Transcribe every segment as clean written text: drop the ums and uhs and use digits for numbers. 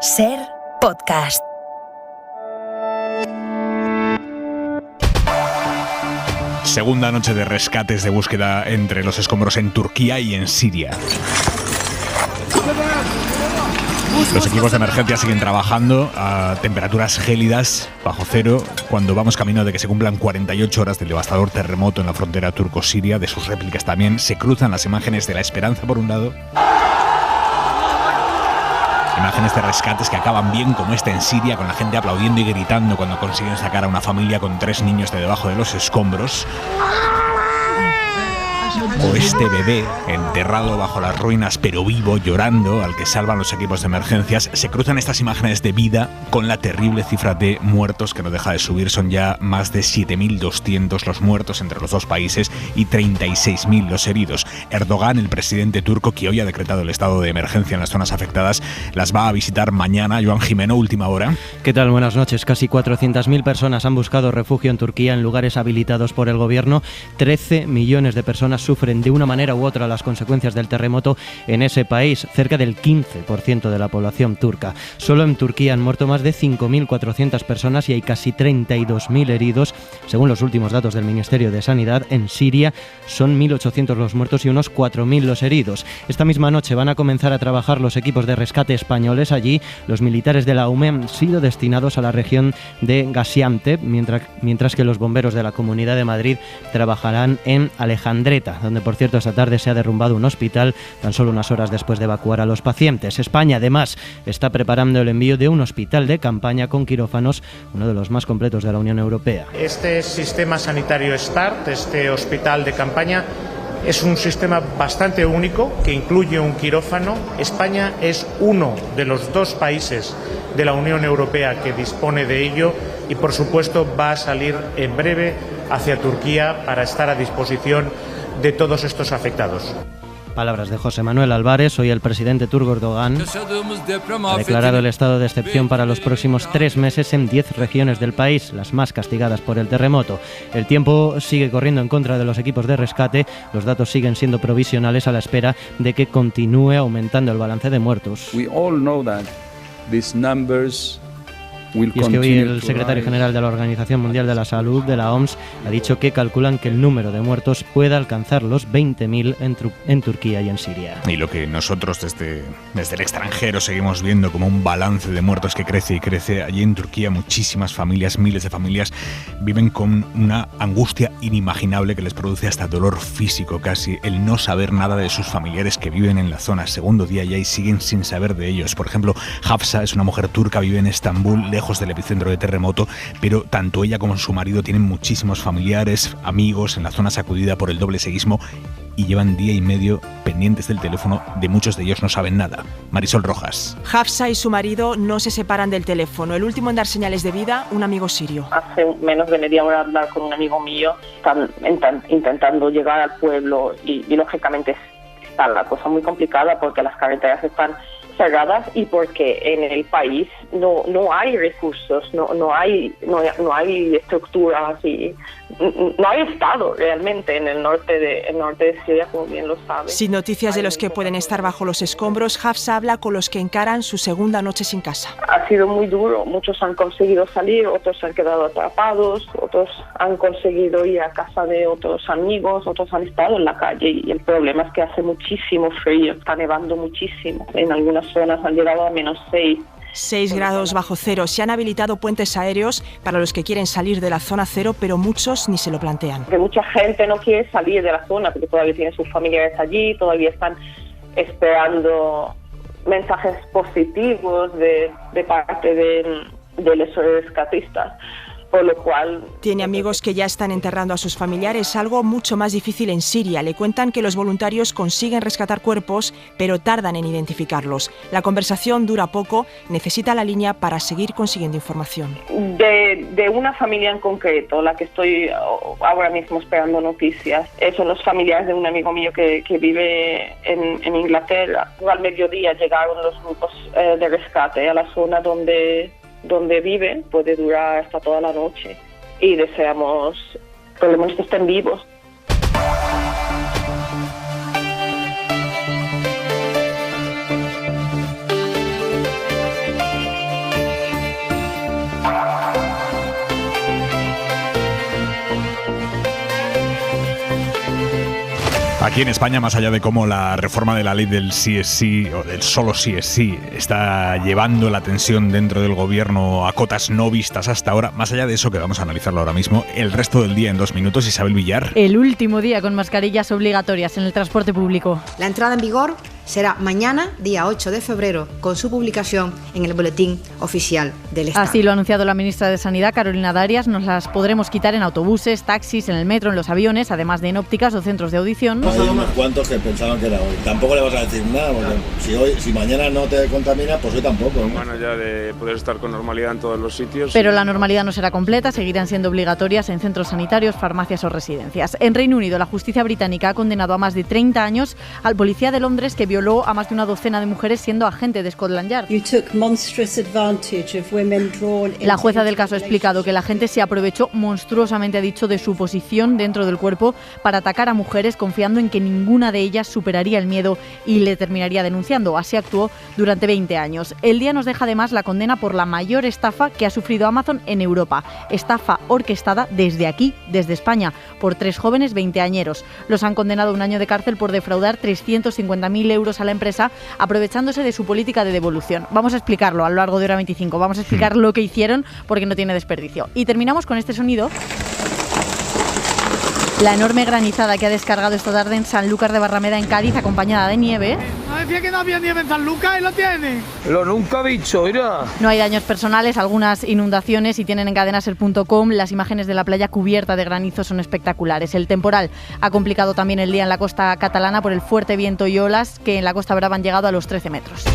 SER Podcast. Segunda noche de rescates de búsqueda entre los escombros en Turquía y en Siria. Los equipos de emergencia siguen trabajando a temperaturas gélidas, bajo cero, cuando vamos camino de que se cumplan 48 horas del devastador terremoto en la frontera turco-siria. De sus réplicas también se cruzan las imágenes de la esperanza por un lado, imágenes de rescates que acaban bien, como esta en Siria, con la gente aplaudiendo y gritando cuando consiguen sacar a una familia con 3 niños de debajo de los escombros. O este bebé enterrado bajo las ruinas pero vivo, llorando, al que salvan los equipos de emergencias. Se cruzan estas imágenes de vida con la terrible cifra de muertos que no deja de subir. Son ya más de 7.200 los muertos entre los dos países y 36.000 los heridos. Erdogan, el presidente turco, que hoy ha decretado el estado de emergencia en las zonas afectadas, las va a visitar mañana. Joan Jimeno, última hora. ¿Qué tal? Buenas noches. Casi 400.000 personas han buscado refugio en Turquía en lugares habilitados por el gobierno. 13 millones de personas sufren de una manera u otra las consecuencias del terremoto en ese país, cerca del 15% de la población turca. Solo en Turquía han muerto más de 5.400 personas y hay casi 32.000 heridos, según los últimos datos del Ministerio de Sanidad. En Siria son 1.800 los muertos y unos 4.000 los heridos. Esta misma noche van a comenzar a trabajar los equipos de rescate españoles. Allí los militares de la UME han sido destinados a la región de Gaziantep, mientras que los bomberos de la Comunidad de Madrid trabajarán en Alejandreta, donde por cierto esta tarde se ha derrumbado un hospital tan solo unas horas después de evacuar a los pacientes. España además está preparando el envío de un hospital de campaña con quirófanos, uno de los más completos de la Unión Europea. Este sistema sanitario START, este hospital de campaña, es un sistema bastante único que incluye un quirófano. España es uno de los 2 países de la Unión Europea que dispone de ello y por supuesto va a salir en breve hacia Turquía para estar a disposición de todos estos afectados. Palabras de José Manuel Álvarez. Hoy el presidente turco Erdogan ha declarado el estado de excepción para los próximos 3 meses en 10 regiones del país, las más castigadas por el terremoto. El tiempo sigue corriendo en contra de los equipos de rescate. Los datos siguen siendo provisionales a la espera de que continúe aumentando el balance de muertos. Y es que hoy el secretario general de la Organización Mundial de la Salud, de la OMS, ha dicho que calculan que el número de muertos pueda alcanzar los 20.000 en Turquía y en Siria. Y lo que nosotros desde el extranjero seguimos viendo como un balance de muertos que crece y crece, allí en Turquía muchísimas familias, miles de familias, viven con una angustia inimaginable que les produce hasta dolor físico casi, el no saber nada de sus familiares que viven en la zona. Segundo día ya y siguen sin saber de ellos. Por ejemplo, Hafsa es una mujer turca, vive en Estambul, lejos del epicentro de terremoto, pero tanto ella como su marido tienen muchísimos familiares, amigos en la zona sacudida por el doble seísmo y llevan día y medio pendientes del teléfono. De muchos de ellos no saben nada. Marisol Rojas. Hafsa y su marido no se separan del teléfono. El último en dar señales de vida, un amigo sirio. Hace menos de media hora hablar con un amigo mío, están intentando llegar al pueblo y lógicamente está la cosa muy complicada porque las carreteras están cerradas y porque en el país no hay recursos, no hay estructuras y no hay Estado realmente en el norte de Siria, como bien lo saben. Sin noticias de los que pueden estar bajo los escombros, Hafsa habla con los que encaran su segunda noche sin casa. Ha sido muy duro, muchos han conseguido salir, otros han quedado atrapados, otros han conseguido ir a casa de otros amigos, otros han estado en la calle y el problema es que hace muchísimo frío, está nevando muchísimo, en algunas zonas han llegado a -6. 6 grados bajo cero. Se han habilitado puentes aéreos para los que quieren salir de la zona cero, pero muchos ni se lo plantean. Que mucha gente no quiere salir de la zona porque todavía tienen sus familiares allí, todavía están esperando mensajes positivos de parte de los rescatistas. Por lo cual tiene amigos que ya están enterrando a sus familiares, algo mucho más difícil en Siria. Le cuentan que los voluntarios consiguen rescatar cuerpos, pero tardan en identificarlos. La conversación dura poco, necesita la línea para seguir consiguiendo información. De una familia en concreto, la que estoy ahora mismo esperando noticias, son los familiares de un amigo mío que vive en Inglaterra. Al mediodía llegaron los grupos de rescate a la zona donde viven, puede durar hasta toda la noche y deseamos por lo menos que estén vivos. Aquí en España, más allá de cómo la reforma de la ley del sí es sí o del solo sí es sí está llevando la tensión dentro del gobierno a cotas no vistas hasta ahora, más allá de eso que vamos a analizarlo ahora mismo, el resto del día en 2 minutos, Isabel Villar. El último día con mascarillas obligatorias en el transporte público. La entrada en vigor será mañana, día 8 de febrero, con su publicación en el Boletín Oficial del Estado. Así lo ha anunciado la ministra de Sanidad, Carolina Darias. Nos las podremos quitar en autobuses, taxis, en el metro, en los aviones, además de en ópticas o centros de audición. Hay unos cuantos que pensaban que era hoy. Tampoco le vas a decir nada, porque si mañana no te contamina, pues hoy tampoco, ¿no? Bueno, ya de poder estar con normalidad en todos los sitios. Pero la normalidad no será completa, seguirán siendo obligatorias en centros sanitarios, farmacias o residencias. En Reino Unido, la justicia británica ha condenado a más de 30 años al policía de Londres que violó a más de una docena de mujeres siendo agente de Scotland Yard. La jueza del caso ha explicado que el agente se aprovechó monstruosamente, ha dicho, de su posición dentro del cuerpo para atacar a mujeres, confiando en que ninguna de ellas superaría el miedo y le terminaría denunciando. Así actuó durante 20 años. El día nos deja además la condena por la mayor estafa que ha sufrido Amazon en Europa. Estafa orquestada desde aquí, desde España, por 3 jóvenes veinteañeros. Los han condenado a 1 año de cárcel por defraudar 350.000 euros a la empresa, aprovechándose de su política de devolución. Vamos a explicarlo a lo largo de hora 25. Vamos a explicar lo que hicieron porque no tiene desperdicio. Y terminamos con este sonido. La enorme granizada que ha descargado esta tarde en Sanlúcar de Barrameda, en Cádiz, acompañada de nieve. No decía que no había nieve en Sanlúcar y lo tiene. Lo nunca he dicho, mira. No hay daños personales, algunas inundaciones, y tienen en cadenaser.com las imágenes de la playa cubierta de granizo son espectaculares. El temporal ha complicado también el día en la costa catalana por el fuerte viento y olas que en la Costa Brava han llegado a los 13 metros.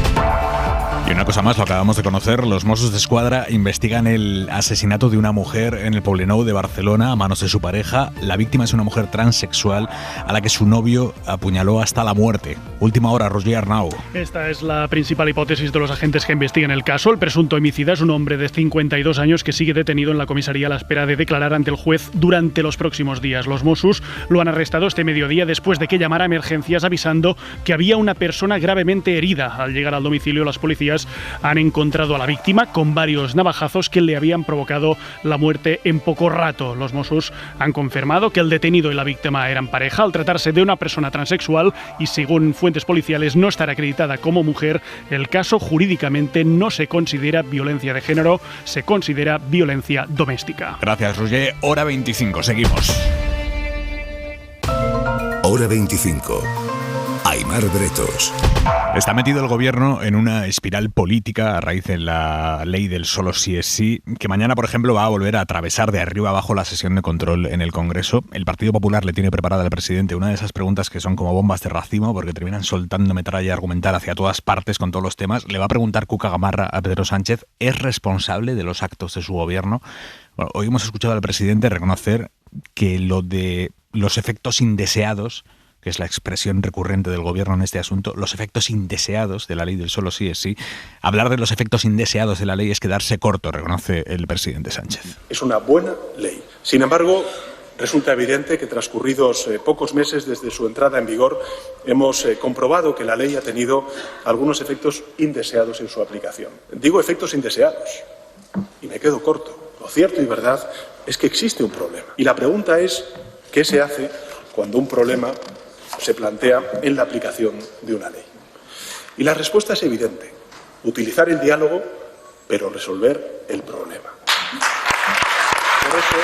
Y una cosa más, lo acabamos de conocer, los Mossos d'Esquadra investigan el asesinato de una mujer en el Poblenou de Barcelona a manos de su pareja. La víctima es una mujer transexual a la que su novio apuñaló hasta la muerte. Última hora, Roger Arnau. Esta es la principal hipótesis de los agentes que investigan el caso. El presunto homicida es un hombre de 52 años que sigue detenido en la comisaría a la espera de declarar ante el juez durante los próximos días. Los Mossos lo han arrestado este mediodía después de que llamara a emergencias avisando que había una persona gravemente herida. Al llegar al domicilio, las policías han encontrado a la víctima con varios navajazos que le habían provocado la muerte en poco rato. Los Mossos han confirmado que el detenido y la víctima eran pareja al tratarse de una persona transexual y, según fuentes policiales, no estará acreditada como mujer. El caso jurídicamente no se considera violencia de género, se considera violencia doméstica. Gracias, Roger. Hora 25, seguimos. Hora 25. Aimar Bretos. Está metido el gobierno en una espiral política a raíz de la ley del solo sí es sí, que mañana, por ejemplo, va a volver a atravesar de arriba abajo la sesión de control en el Congreso. El Partido Popular le tiene preparada al presidente una de esas preguntas que son como bombas de racimo, porque terminan soltando metralla argumental hacia todas partes con todos los temas. Le va a preguntar Cuca Gamarra a Pedro Sánchez, ¿es responsable de los actos de su gobierno? Bueno, hoy hemos escuchado al presidente reconocer que lo de los efectos indeseados, que es la expresión recurrente del gobierno en este asunto, los efectos indeseados de la ley del solo sí es sí. Hablar de los efectos indeseados de la ley es quedarse corto, reconoce el presidente Sánchez. Es una buena ley. Sin embargo, resulta evidente que transcurridos pocos meses desde su entrada en vigor, hemos comprobado que la ley ha tenido algunos efectos indeseados en su aplicación. Digo efectos indeseados y me quedo corto. Lo cierto y verdad es que existe un problema. Y la pregunta es, ¿qué se hace cuando un problema se plantea en la aplicación de una ley? Y la respuesta es evidente: utilizar el diálogo, pero resolver el problema. Por eso...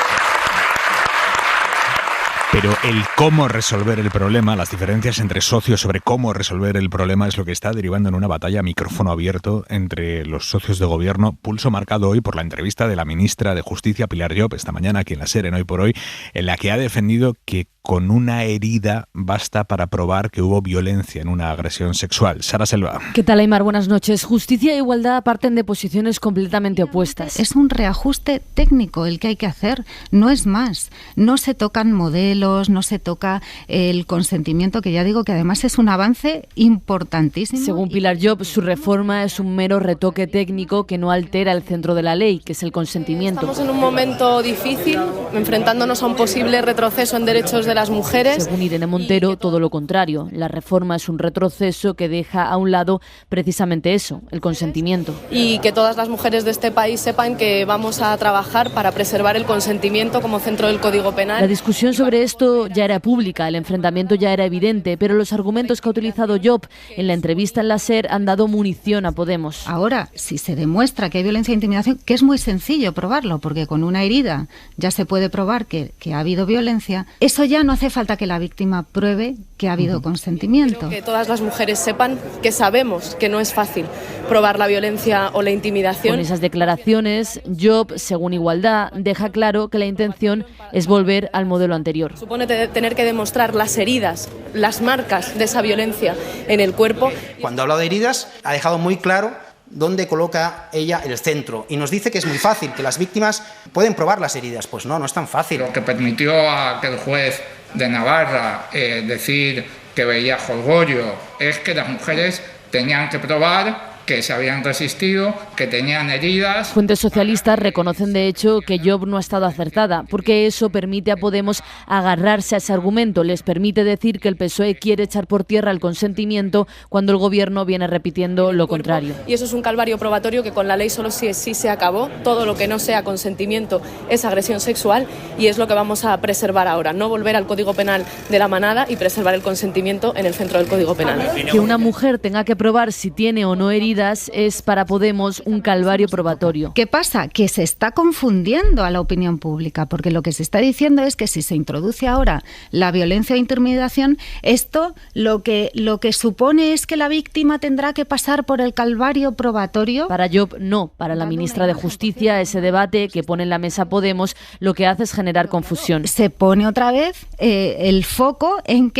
Pero el cómo resolver el problema, las diferencias entre socios sobre cómo resolver el problema es lo que está derivando en una batalla a micrófono abierto entre los socios de gobierno, pulso marcado hoy por la entrevista de la ministra de Justicia, Pilar Llop, esta mañana aquí en la SER, en Hoy por Hoy, en la que ha defendido que con una herida basta para probar que hubo violencia en una agresión sexual. Sara Selva. ¿Qué tal, Aimar? Buenas noches. Justicia e igualdad parten de posiciones completamente opuestas. Es un reajuste técnico el que hay que hacer, no es más. No se tocan modelos, no se toca el consentimiento, que ya digo que además es un avance importantísimo. Según Pilar Llop, su reforma es un mero retoque técnico que no altera el centro de la ley, que es el consentimiento. Estamos en un momento difícil, enfrentándonos a un posible retroceso en derechos de las mujeres. Según Irene Montero, todo lo contrario. La reforma es un retroceso que deja a un lado precisamente eso, el consentimiento. Y que todas las mujeres de este país sepan que vamos a trabajar para preservar el consentimiento como centro del Código Penal. La discusión sobre esto ya era pública, el enfrentamiento ya era evidente, pero los argumentos que ha utilizado Job en la entrevista en la SER han dado munición a Podemos. Ahora, si se demuestra que hay violencia e intimidación, que es muy sencillo probarlo, porque con una herida ya se puede probar que ha habido violencia, eso ya no hace falta que la víctima pruebe que ha habido consentimiento. Quiero que todas las mujeres sepan que sabemos que no es fácil probar la violencia o la intimidación. Con esas declaraciones, Job, según Igualdad, deja claro que la intención es volver al modelo anterior. Supone tener que demostrar las heridas, las marcas de esa violencia en el cuerpo. Cuando habla de heridas, ha dejado muy claro dónde coloca ella el centro. Y nos dice que es muy fácil, que las víctimas pueden probar las heridas. Pues no es tan fácil. Lo que permitió a que el juez de Navarra decir que veía jolgorio es que las mujeres tenían que probar que se habían resistido, que tenían heridas. Fuentes socialistas reconocen de hecho que Job no ha estado acertada, porque eso permite a Podemos agarrarse a ese argumento, les permite decir que el PSOE quiere echar por tierra el consentimiento cuando el gobierno viene repitiendo lo contrario. Y eso es un calvario probatorio que con la ley solo sí se acabó. Todo lo que no sea consentimiento es agresión sexual y es lo que vamos a preservar ahora, no volver al Código Penal de la manada y preservar el consentimiento en el centro del Código Penal. Que una mujer tenga que probar si tiene o no heridas es para Podemos un calvario probatorio. ¿Qué pasa? Que se está confundiendo a la opinión pública, porque lo que se está diciendo es que si se introduce ahora la violencia o intimidación, esto lo que supone es que la víctima tendrá que pasar por el calvario probatorio. Para Job no, para la ministra de Justicia ese debate que pone en la mesa Podemos lo que hace es generar confusión. Se pone otra vez el foco en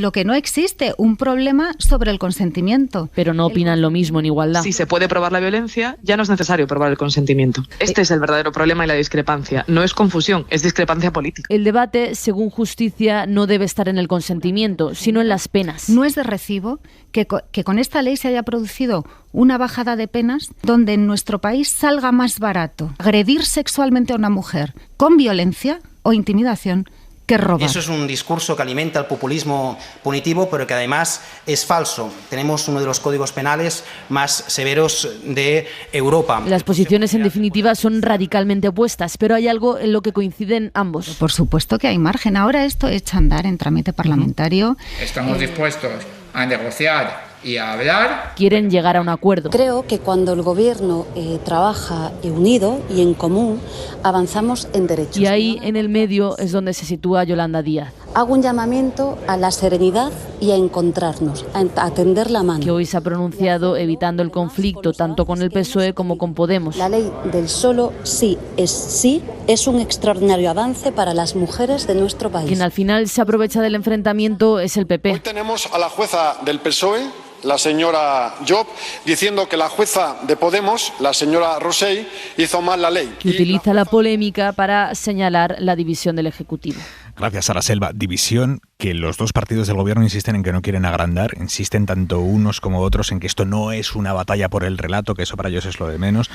lo que no existe, un problema sobre el consentimiento. Pero no opinan lo mismo en Igualdad. Si se puede probar la violencia, ya no es necesario probar el consentimiento. Este es el verdadero problema y la discrepancia. No es confusión, es discrepancia política. El debate, según Justicia, no debe estar en el consentimiento, sino en las penas. No es de recibo que con esta ley se haya producido una bajada de penas donde en nuestro país salga más barato agredir sexualmente a una mujer con violencia o intimidación que robar. Eso es un discurso que alimenta el populismo punitivo, pero que además es falso. Tenemos uno de los códigos penales más severos de Europa. Las posiciones, en definitiva, son radicalmente opuestas, pero hay algo en lo que coinciden ambos. Por supuesto que hay margen. Ahora esto echa a andar en trámite parlamentario. Estamos dispuestos a negociar y a hablar. Quieren llegar a un acuerdo. Creo que cuando el gobierno trabaja unido y en común, avanzamos en derechos. Y ahí, en el medio, es donde se sitúa Yolanda Díaz. Hago un llamamiento a la serenidad y a encontrarnos, a tender la mano. Que hoy se ha pronunciado evitando el conflicto tanto con el PSOE como con Podemos. La ley del solo sí es un extraordinario avance para las mujeres de nuestro país. Quien al final se aprovecha del enfrentamiento es el PP. Hoy tenemos a la jueza del PSOE, la señora Job, diciendo que la jueza de Podemos, la señora Rosell, hizo mal la ley. Que utiliza la polémica para señalar la división del Ejecutivo. Gracias, Sara Selva. División que los dos partidos del gobierno insisten en que no quieren agrandar, insisten tanto unos como otros en que esto no es una batalla por el relato, que eso para ellos es lo de menos.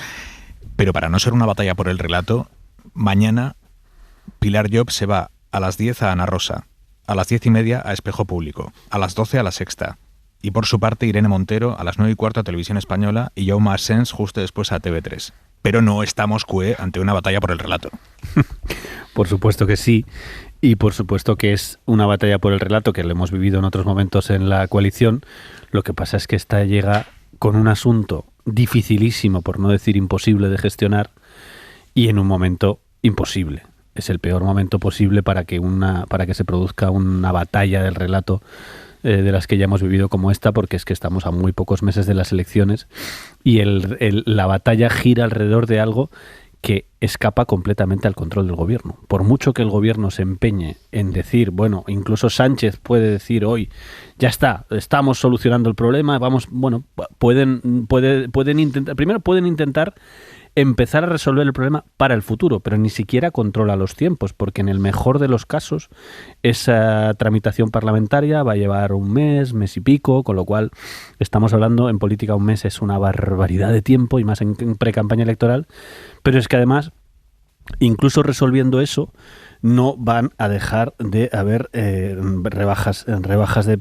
Pero para no ser una batalla por el relato, mañana Pilar Job se va a las 10 a Ana Rosa, a las 10:30 a Espejo Público, a las 12 a La Sexta. Y por su parte, Irene Montero a las 9:15 a Televisión Española y Jaume Asens justo después a TV3. Pero no estamos, ante una batalla por el relato. Por supuesto que sí. Y por supuesto que es una batalla por el relato que lo hemos vivido en otros momentos en la coalición. Lo que pasa es que esta llega con un asunto dificilísimo, por no decir imposible de gestionar, y en un momento imposible. Es el peor momento posible para que se produzca una batalla del relato de las que ya hemos vivido como esta, porque es que estamos a muy pocos meses de las elecciones y la batalla gira alrededor de algo que escapa completamente al control del gobierno. Por mucho que el gobierno se empeñe en decir, bueno, incluso Sánchez puede decir hoy, ya está, estamos solucionando el problema, pueden intentar empezar a resolver el problema para el futuro, pero ni siquiera controla los tiempos, porque en el mejor de los casos esa tramitación parlamentaria va a llevar un mes y pico, con lo cual estamos hablando, en política un mes es una barbaridad de tiempo, y más en pre-campaña electoral, pero es que además, incluso resolviendo eso, no van a dejar de haber rebajas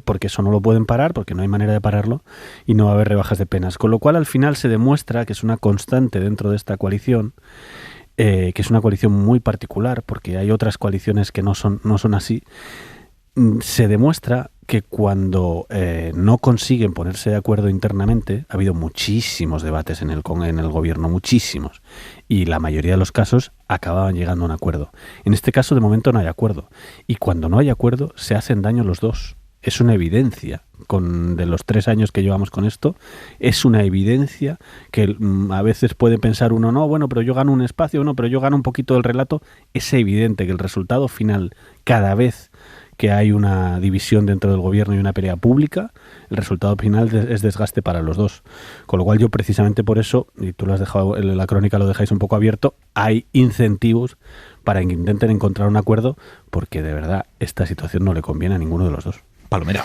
porque eso no lo pueden parar, porque no hay manera de pararlo, y no va a haber rebajas de penas. Con lo cual, al final se demuestra que es una constante dentro de esta coalición, que es una coalición muy particular, porque hay otras coaliciones que no son así. Se demuestra que cuando no consiguen ponerse de acuerdo internamente, ha habido muchísimos debates en el gobierno, muchísimos, y la mayoría de los casos acababan llegando a un acuerdo. En este caso, de momento, no hay acuerdo, y cuando no hay acuerdo, se hacen daño los dos. Es una evidencia, de los 3 años que llevamos con esto, es una evidencia que a veces puede pensar uno, no, bueno, pero yo gano un espacio, no, pero yo gano un poquito del relato. Es evidente que el resultado final, cada vez que hay una división dentro del gobierno y una pelea pública, el resultado final es desgaste para los dos. Con lo cual yo precisamente por eso, y tú lo has dejado, en la crónica lo dejáis un poco abierto, hay incentivos para que intenten encontrar un acuerdo, porque de verdad esta situación no le conviene a ninguno de los dos. Palomera.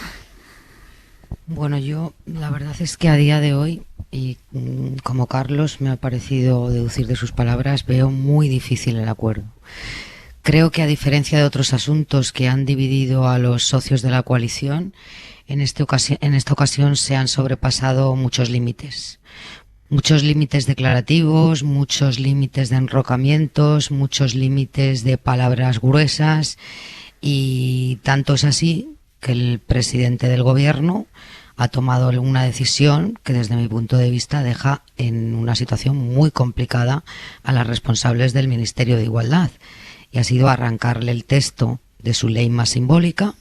Bueno, yo la verdad es que a día de hoy, y como Carlos me ha parecido deducir de sus palabras, veo muy difícil el acuerdo. Creo que, a diferencia de otros asuntos que han dividido a los socios de la coalición, en esta ocasión se han sobrepasado muchos límites declarativos, muchos límites de enrocamientos, muchos límites de palabras gruesas, y tanto es así que el presidente del gobierno ha tomado una decisión que, desde mi punto de vista, deja en una situación muy complicada a las responsables del Ministerio de Igualdad, y ha sido arrancarle el texto de su ley más simbólica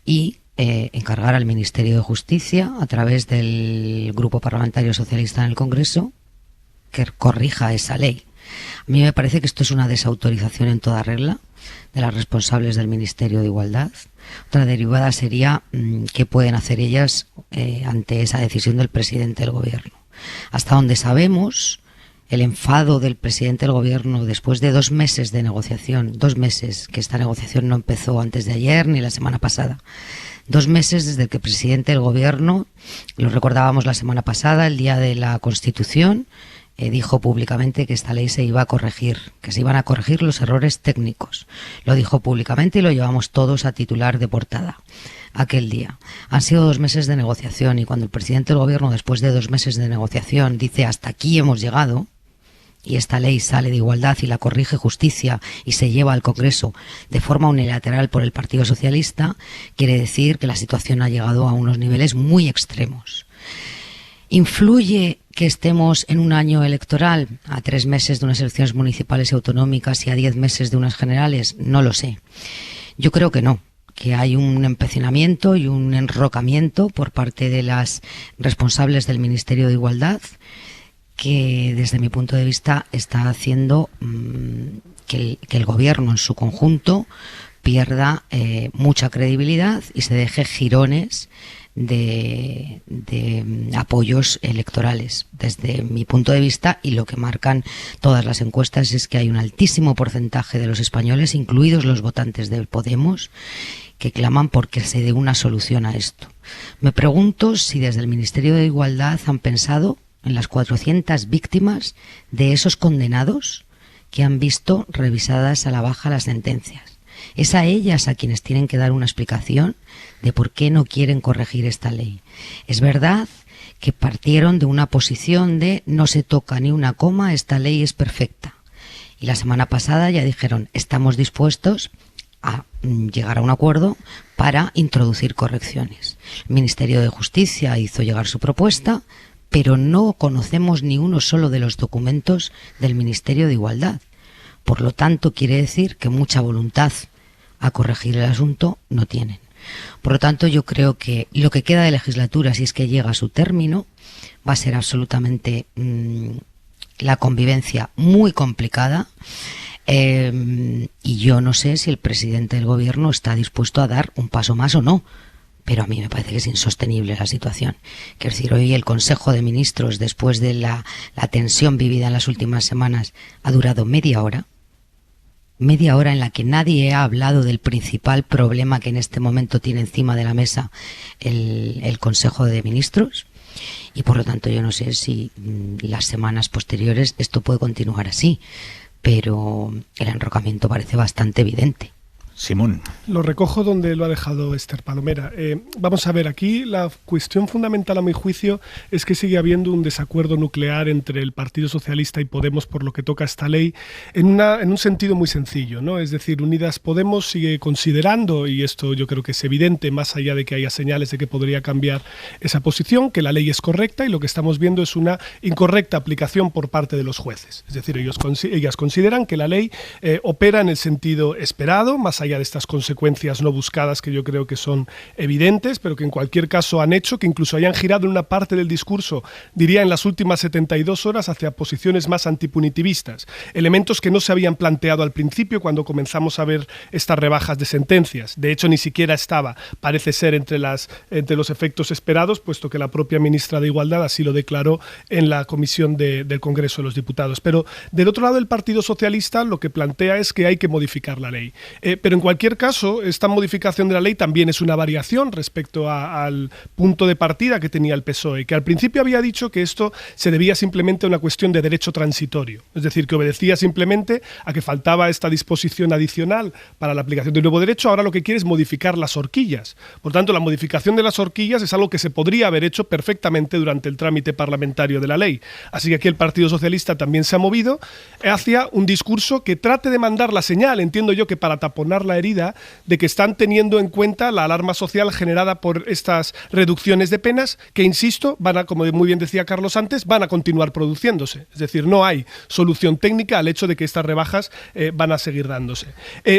y encargar al Ministerio de Justicia, a través del Grupo Parlamentario Socialista en el Congreso, que corrija esa ley. A mí me parece que esto es una desautorización en toda regla de las responsables del Ministerio de Igualdad. Otra derivada sería qué pueden hacer ellas ante esa decisión del presidente del Gobierno. Hasta donde sabemos, el enfado del presidente del Gobierno, después de 2 meses de negociación, 2 meses, que esta negociación no empezó antes de ayer ni la semana pasada, 2 meses desde que el presidente del Gobierno, lo recordábamos la semana pasada, el día de la Constitución, dijo públicamente que esta ley se iba a corregir, que se iban a corregir los errores técnicos. Lo dijo públicamente y lo llevamos todos a titular de portada aquel día. Han sido 2 meses de negociación, y cuando el presidente del Gobierno, después de 2 meses de negociación, dice hasta aquí hemos llegado, y esta ley sale de Igualdad y la corrige Justicia y se lleva al Congreso de forma unilateral por el Partido Socialista, quiere decir que la situación ha llegado a unos niveles muy extremos. ¿Influye que estemos en un año electoral, a 3 meses de unas elecciones municipales y autonómicas y a 10 meses de unas generales? No lo sé. Yo creo que no, que hay un empecinamiento y un enrocamiento por parte de las responsables del Ministerio de Igualdad, que desde mi punto de vista está haciendo que el gobierno en su conjunto pierda mucha credibilidad y se deje jirones de apoyos electorales. Desde mi punto de vista, y lo que marcan todas las encuestas, es que hay un altísimo porcentaje de los españoles, incluidos los votantes del Podemos, que claman porque se dé una solución a esto. Me pregunto si desde el Ministerio de Igualdad han pensado en las 400 víctimas de esos condenados que han visto revisadas a la baja las sentencias. Es a ellas a quienes tienen que dar una explicación de por qué no quieren corregir esta ley. Es verdad que partieron de una posición de no se toca ni una coma, esta ley es perfecta. Y la semana pasada ya dijeron, estamos dispuestos a llegar a un acuerdo para introducir correcciones. El Ministerio de Justicia hizo llegar su propuesta, pero no conocemos ni uno solo de los documentos del Ministerio de Igualdad. Por lo tanto, quiere decir que mucha voluntad a corregir el asunto no tienen. Por lo tanto, yo creo que lo que queda de legislatura, si es que llega a su término, va a ser absolutamente la convivencia muy complicada, y yo no sé si el presidente del Gobierno está dispuesto a dar un paso más o no. Pero a mí me parece que es insostenible la situación. Quiero decir, hoy el Consejo de Ministros, después de la tensión vivida en las últimas semanas, ha durado media hora en la que nadie ha hablado del principal problema que en este momento tiene encima de la mesa el Consejo de Ministros, y por lo tanto yo no sé si las semanas posteriores esto puede continuar así. pero el enrocamiento parece bastante evidente. Simón. Lo recojo donde lo ha dejado Esther Palomera. Vamos a ver, aquí la cuestión fundamental a mi juicio es que sigue habiendo un desacuerdo nuclear entre el Partido Socialista y Podemos por lo que toca esta ley en un sentido muy sencillo, ¿no? Es decir, Unidas Podemos sigue considerando, y esto yo creo que es evidente, más allá de que haya señales de que podría cambiar esa posición, que la ley es correcta y lo que estamos viendo es una incorrecta aplicación por parte de los jueces. Es decir, ellas consideran que la ley opera en el sentido esperado, más allá de estas consecuencias no buscadas que yo creo que son evidentes, pero que en cualquier caso han hecho que incluso hayan girado en una parte del discurso, diría en las últimas 72 horas, hacia posiciones más antipunitivistas, elementos que no se habían planteado al principio cuando comenzamos a ver estas rebajas de sentencias. De hecho, ni siquiera estaba, parece ser, entre los efectos esperados, puesto que la propia ministra de Igualdad así lo declaró en la comisión del Congreso de los Diputados. Pero del otro lado, el Partido Socialista lo que plantea es que hay que modificar la ley. Pero en cualquier caso, esta modificación de la ley también es una variación respecto al punto de partida que tenía el PSOE, que al principio había dicho que esto se debía simplemente a una cuestión de derecho transitorio, es decir, que obedecía simplemente a que faltaba esta disposición adicional para la aplicación del nuevo derecho. Ahora lo que quiere es modificar las horquillas. Por tanto, la modificación de las horquillas es algo que se podría haber hecho perfectamente durante el trámite parlamentario de la ley. Así que aquí el Partido Socialista también se ha movido hacia un discurso que trate de mandar la señal, entiendo yo que para taponar la herida, de que están teniendo en cuenta la alarma social generada por estas reducciones de penas que, insisto, como muy bien decía Carlos antes, van a continuar produciéndose. Es decir, no hay solución técnica al hecho de que estas rebajas van a seguir dándose.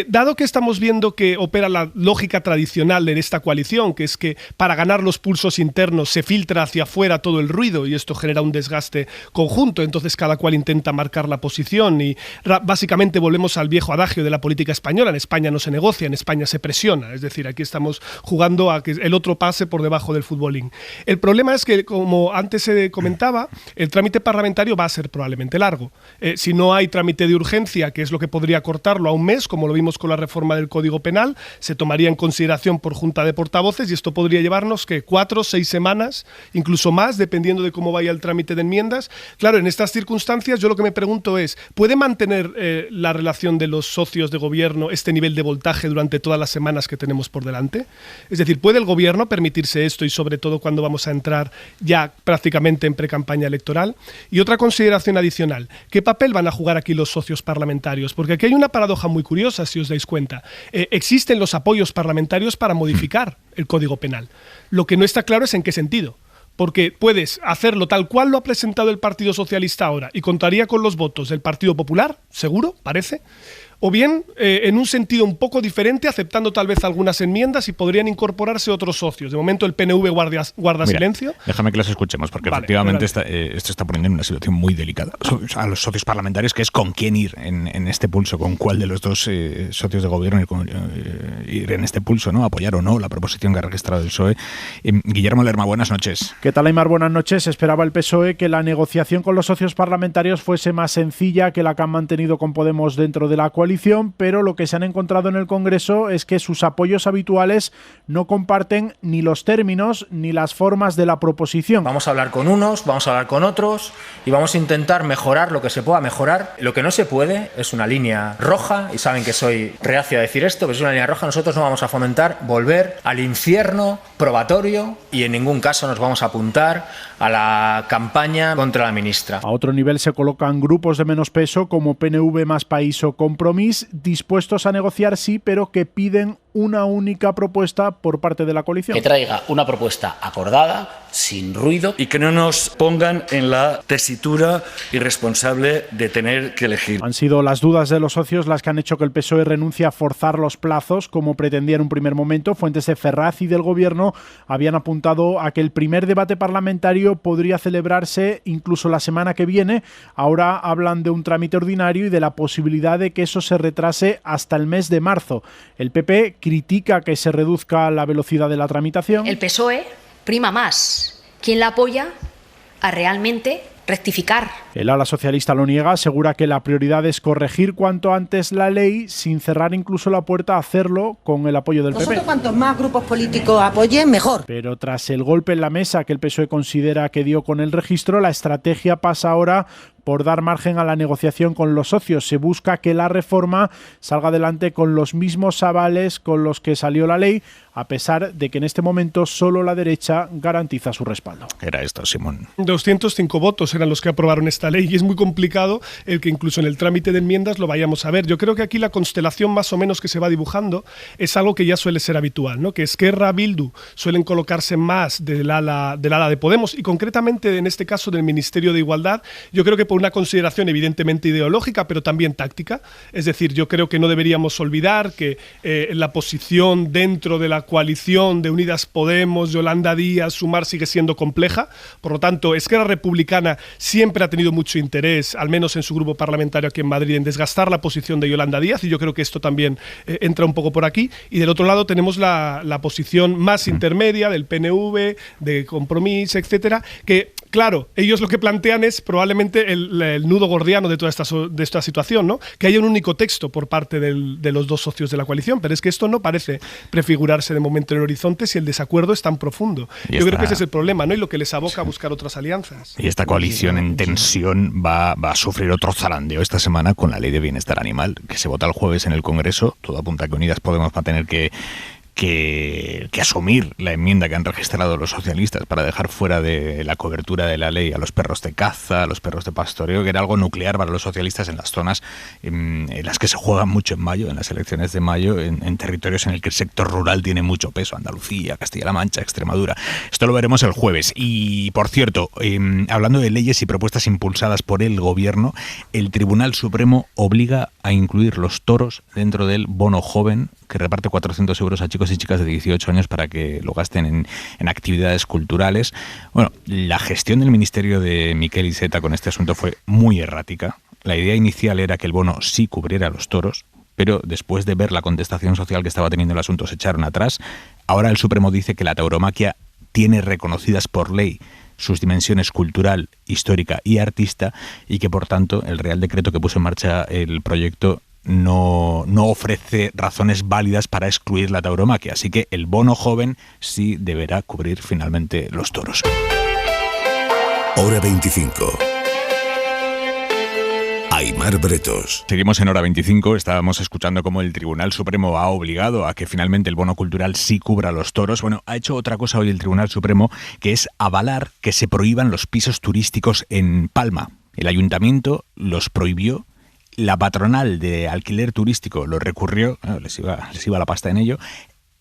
Dado que estamos viendo que opera la lógica tradicional en esta coalición, que es que para ganar los pulsos internos se filtra hacia afuera todo el ruido y esto genera un desgaste conjunto, entonces cada cual intenta marcar la posición y básicamente volvemos al viejo adagio de la política española: en España no se negocia, en España se presiona. Es decir, aquí estamos jugando a que el otro pase por debajo del futbolín. El problema es que, como antes se comentaba, el trámite parlamentario va a ser probablemente largo. Si no hay trámite de urgencia, que es lo que podría cortarlo a un mes, como lo vimos con la reforma del Código Penal, se tomaría en consideración por Junta de Portavoces y esto podría llevarnos 4 o 6 semanas, incluso más, dependiendo de cómo vaya el trámite de enmiendas. Claro, en estas circunstancias yo lo que me pregunto es, ¿puede mantener la relación de los socios de gobierno este nivel de voltaje durante todas las semanas que tenemos por delante? Es decir, ¿puede el gobierno permitirse esto y sobre todo cuando vamos a entrar ya prácticamente en precampaña electoral? Y otra consideración adicional, ¿qué papel van a jugar aquí los socios parlamentarios? Porque aquí hay una paradoja muy curiosa, si os dais cuenta. Existen los apoyos parlamentarios para modificar el Código Penal. Lo que no está claro es en qué sentido. Porque puedes hacerlo tal cual lo ha presentado el Partido Socialista ahora y contaría con los votos del Partido Popular, seguro, parece, o bien en un sentido un poco diferente, aceptando tal vez algunas enmiendas y podrían incorporarse otros socios. De momento el PNV guarda silencio. Déjame que los escuchemos, porque efectivamente esto está poniendo en una situación muy delicada a los socios parlamentarios, que es con quién ir en este pulso, con cuál de los dos socios de gobierno ir en este pulso, ¿no? Apoyar o no la proposición que ha registrado el PSOE. Guillermo Lerma, buenas noches. ¿Qué tal, Aimar? Buenas noches. Esperaba el PSOE que la negociación con los socios parlamentarios fuese más sencilla que la que han mantenido con Podemos dentro de la coalición, pero lo que se han encontrado en el Congreso es que sus apoyos habituales no comparten ni los términos ni las formas de la proposición. Vamos a hablar con unos, vamos a hablar con otros y vamos a intentar mejorar lo que se pueda mejorar. Lo que no se puede es una línea roja, y saben que soy reacio a decir esto, pero es una línea roja. Nosotros no vamos a fomentar volver al infierno probatorio y en ningún caso nos vamos a apuntar a la campaña contra la ministra. A otro nivel se colocan grupos de menos peso como PNV, Más País o Compromís, dispuestos a negociar sí, pero que piden una única propuesta por parte de la coalición. Que traiga una propuesta acordada, sin ruido. Y que no nos pongan en la tesitura irresponsable de tener que elegir. Han sido las dudas de los socios las que han hecho que el PSOE renuncie a forzar los plazos, como pretendía en un primer momento. Fuentes de Ferraz y del Gobierno habían apuntado a que el primer debate parlamentario podría celebrarse incluso la semana que viene. Ahora hablan de un trámite ordinario y de la posibilidad de que eso se retrase hasta el mes de marzo. El PP critica que se reduzca la velocidad de la tramitación. El PSOE prima más quien la apoya a realmente rectificar. El ala socialista lo niega, asegura que la prioridad es corregir cuanto antes la ley, sin cerrar incluso la puerta a hacerlo con el apoyo del PP. Cuantos más grupos políticos apoyen, mejor. Pero tras el golpe en la mesa que el PSOE considera que dio con el registro, la estrategia pasa ahora por dar margen a la negociación con los socios. Se busca que la reforma salga adelante con los mismos avales con los que salió la ley, a pesar de que en este momento solo la derecha garantiza su respaldo. Era esto, Simón. 205 votos eran los que aprobaron esta ley y es muy complicado el que incluso en el trámite de enmiendas lo vayamos a ver. Yo creo que aquí la constelación más o menos que se va dibujando es algo que ya suele ser habitual, ¿no? Que Esquerra, Bildu suelen colocarse más del ala de Podemos y concretamente en este caso del Ministerio de Igualdad, yo creo que por una consideración evidentemente ideológica pero también táctica. Es decir, yo creo que no deberíamos olvidar que la posición dentro de la coalición de Unidas Podemos, Yolanda Díaz, Sumar sigue siendo compleja. Por lo tanto, Esquerra Republicana siempre ha tenido mucho interés, al menos en su grupo parlamentario aquí en Madrid, en desgastar la posición de Yolanda Díaz y yo creo que esto también entra un poco por aquí. Y del otro lado tenemos la posición más intermedia del PNV, de Compromís, etcétera, que claro, ellos lo que plantean es probablemente el nudo gordiano de toda esta situación, ¿no? Que haya un único texto por parte de los dos socios de la coalición, pero es que esto no parece prefigurarse de momento en el horizonte si el desacuerdo es tan profundo. Yo creo que ese es el problema, ¿no? Y lo que les aboca a buscar otras alianzas. Y esta coalición en tensión va a sufrir otro zarandeo esta semana con la Ley de Bienestar Animal, que se vota el jueves en el Congreso. Todo apunta a que Unidas Podemos va a tener que asumir la enmienda que han registrado los socialistas para dejar fuera de la cobertura de la ley a los perros de caza, a los perros de pastoreo, que era algo nuclear para los socialistas en las zonas en las que se juegan mucho en mayo, en las elecciones de mayo, en territorios en el que el sector rural tiene mucho peso, Andalucía, Castilla-La Mancha, Extremadura. Esto lo veremos el jueves. Y, por cierto, hablando de leyes y propuestas impulsadas por el Gobierno, el Tribunal Supremo obliga a incluir los toros dentro del bono joven, que reparte 400 euros a chicos y chicas de 18 años para que lo gasten en actividades culturales. Bueno, la gestión del Ministerio de Miquel Iceta con este asunto fue muy errática. La idea inicial era que el bono sí cubriera a los toros, pero después de ver la contestación social que estaba teniendo el asunto se echaron atrás. Ahora el Supremo dice que la tauromaquia tiene reconocidas por ley sus dimensiones cultural, histórica y artista y que por tanto el Real Decreto que puso en marcha el proyecto no ofrece razones válidas para excluir la tauromaquia, así que el bono joven sí deberá cubrir finalmente los toros. Hora 25. Aimar Bretos. Seguimos en Hora 25, estábamos escuchando cómo el Tribunal Supremo ha obligado a que finalmente el bono cultural sí cubra los toros. Bueno, ha hecho otra cosa hoy el Tribunal Supremo, que es avalar que se prohíban los pisos turísticos en Palma. El Ayuntamiento los prohibió. La patronal de alquiler turístico lo recurrió, les iba la pasta en ello.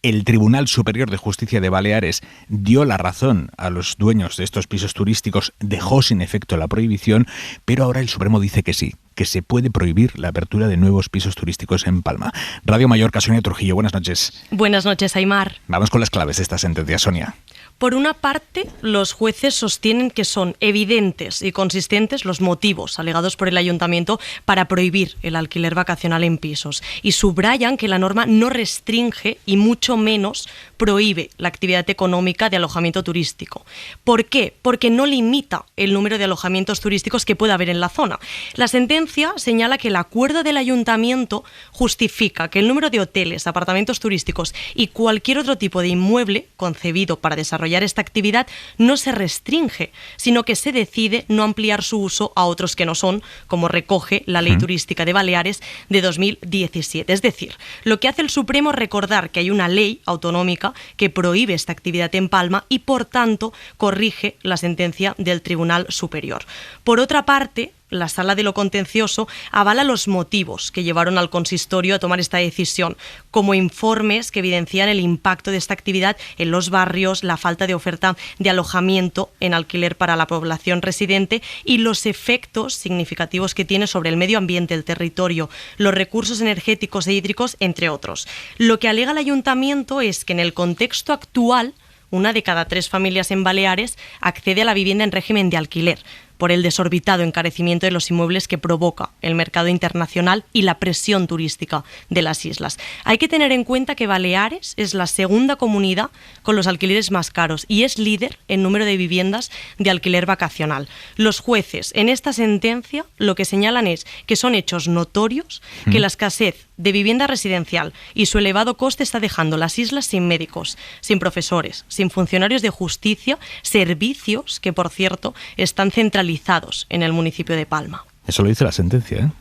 El Tribunal Superior de Justicia de Baleares dio la razón a los dueños de estos pisos turísticos, dejó sin efecto la prohibición, pero ahora el Supremo dice que sí, que se puede prohibir la apertura de nuevos pisos turísticos en Palma. Radio Mallorca, Sonia Trujillo, buenas noches. Buenas noches, Aimar. Vamos con las claves de esta sentencia, Sonia. Por una parte, los jueces sostienen que son evidentes y consistentes los motivos alegados por el Ayuntamiento para prohibir el alquiler vacacional en pisos y subrayan que la norma no restringe y mucho menos prohíbe la actividad económica de alojamiento turístico. ¿Por qué? Porque no limita el número de alojamientos turísticos que pueda haber en la zona. La sentencia señala que el acuerdo del Ayuntamiento justifica que el número de hoteles, apartamentos turísticos y cualquier otro tipo de inmueble concebido para desarrollar esta actividad no se restringe, sino que se decide no ampliar su uso a otros que no son, como recoge la Ley Turística de Baleares de 2017. Es decir, lo que hace el Supremo es recordar que hay una ley autonómica que prohíbe esta actividad en Palma y, por tanto, corrige la sentencia del Tribunal Superior. Por otra parte, la Sala de lo Contencioso avala los motivos que llevaron al consistorio a tomar esta decisión, como informes que evidencian el impacto de esta actividad en los barrios, la falta de oferta de alojamiento en alquiler para la población residente y los efectos significativos que tiene sobre el medio ambiente, el territorio, los recursos energéticos e hídricos, entre otros. Lo que alega el Ayuntamiento es que en el contexto actual, 1 de cada 3 familias en Baleares accede a la vivienda en régimen de alquiler, por el desorbitado encarecimiento de los inmuebles que provoca el mercado internacional y la presión turística de las islas. Hay que tener en cuenta que Baleares es la segunda comunidad con los alquileres más caros y es líder en número de viviendas de alquiler vacacional. Los jueces en esta sentencia lo que señalan es que son hechos notorios que la escasez de vivienda residencial y su elevado coste está dejando las islas sin médicos, sin profesores, sin funcionarios de justicia, servicios que, por cierto, están centralizados legalizados en el municipio de Palma. Eso lo dice la sentencia,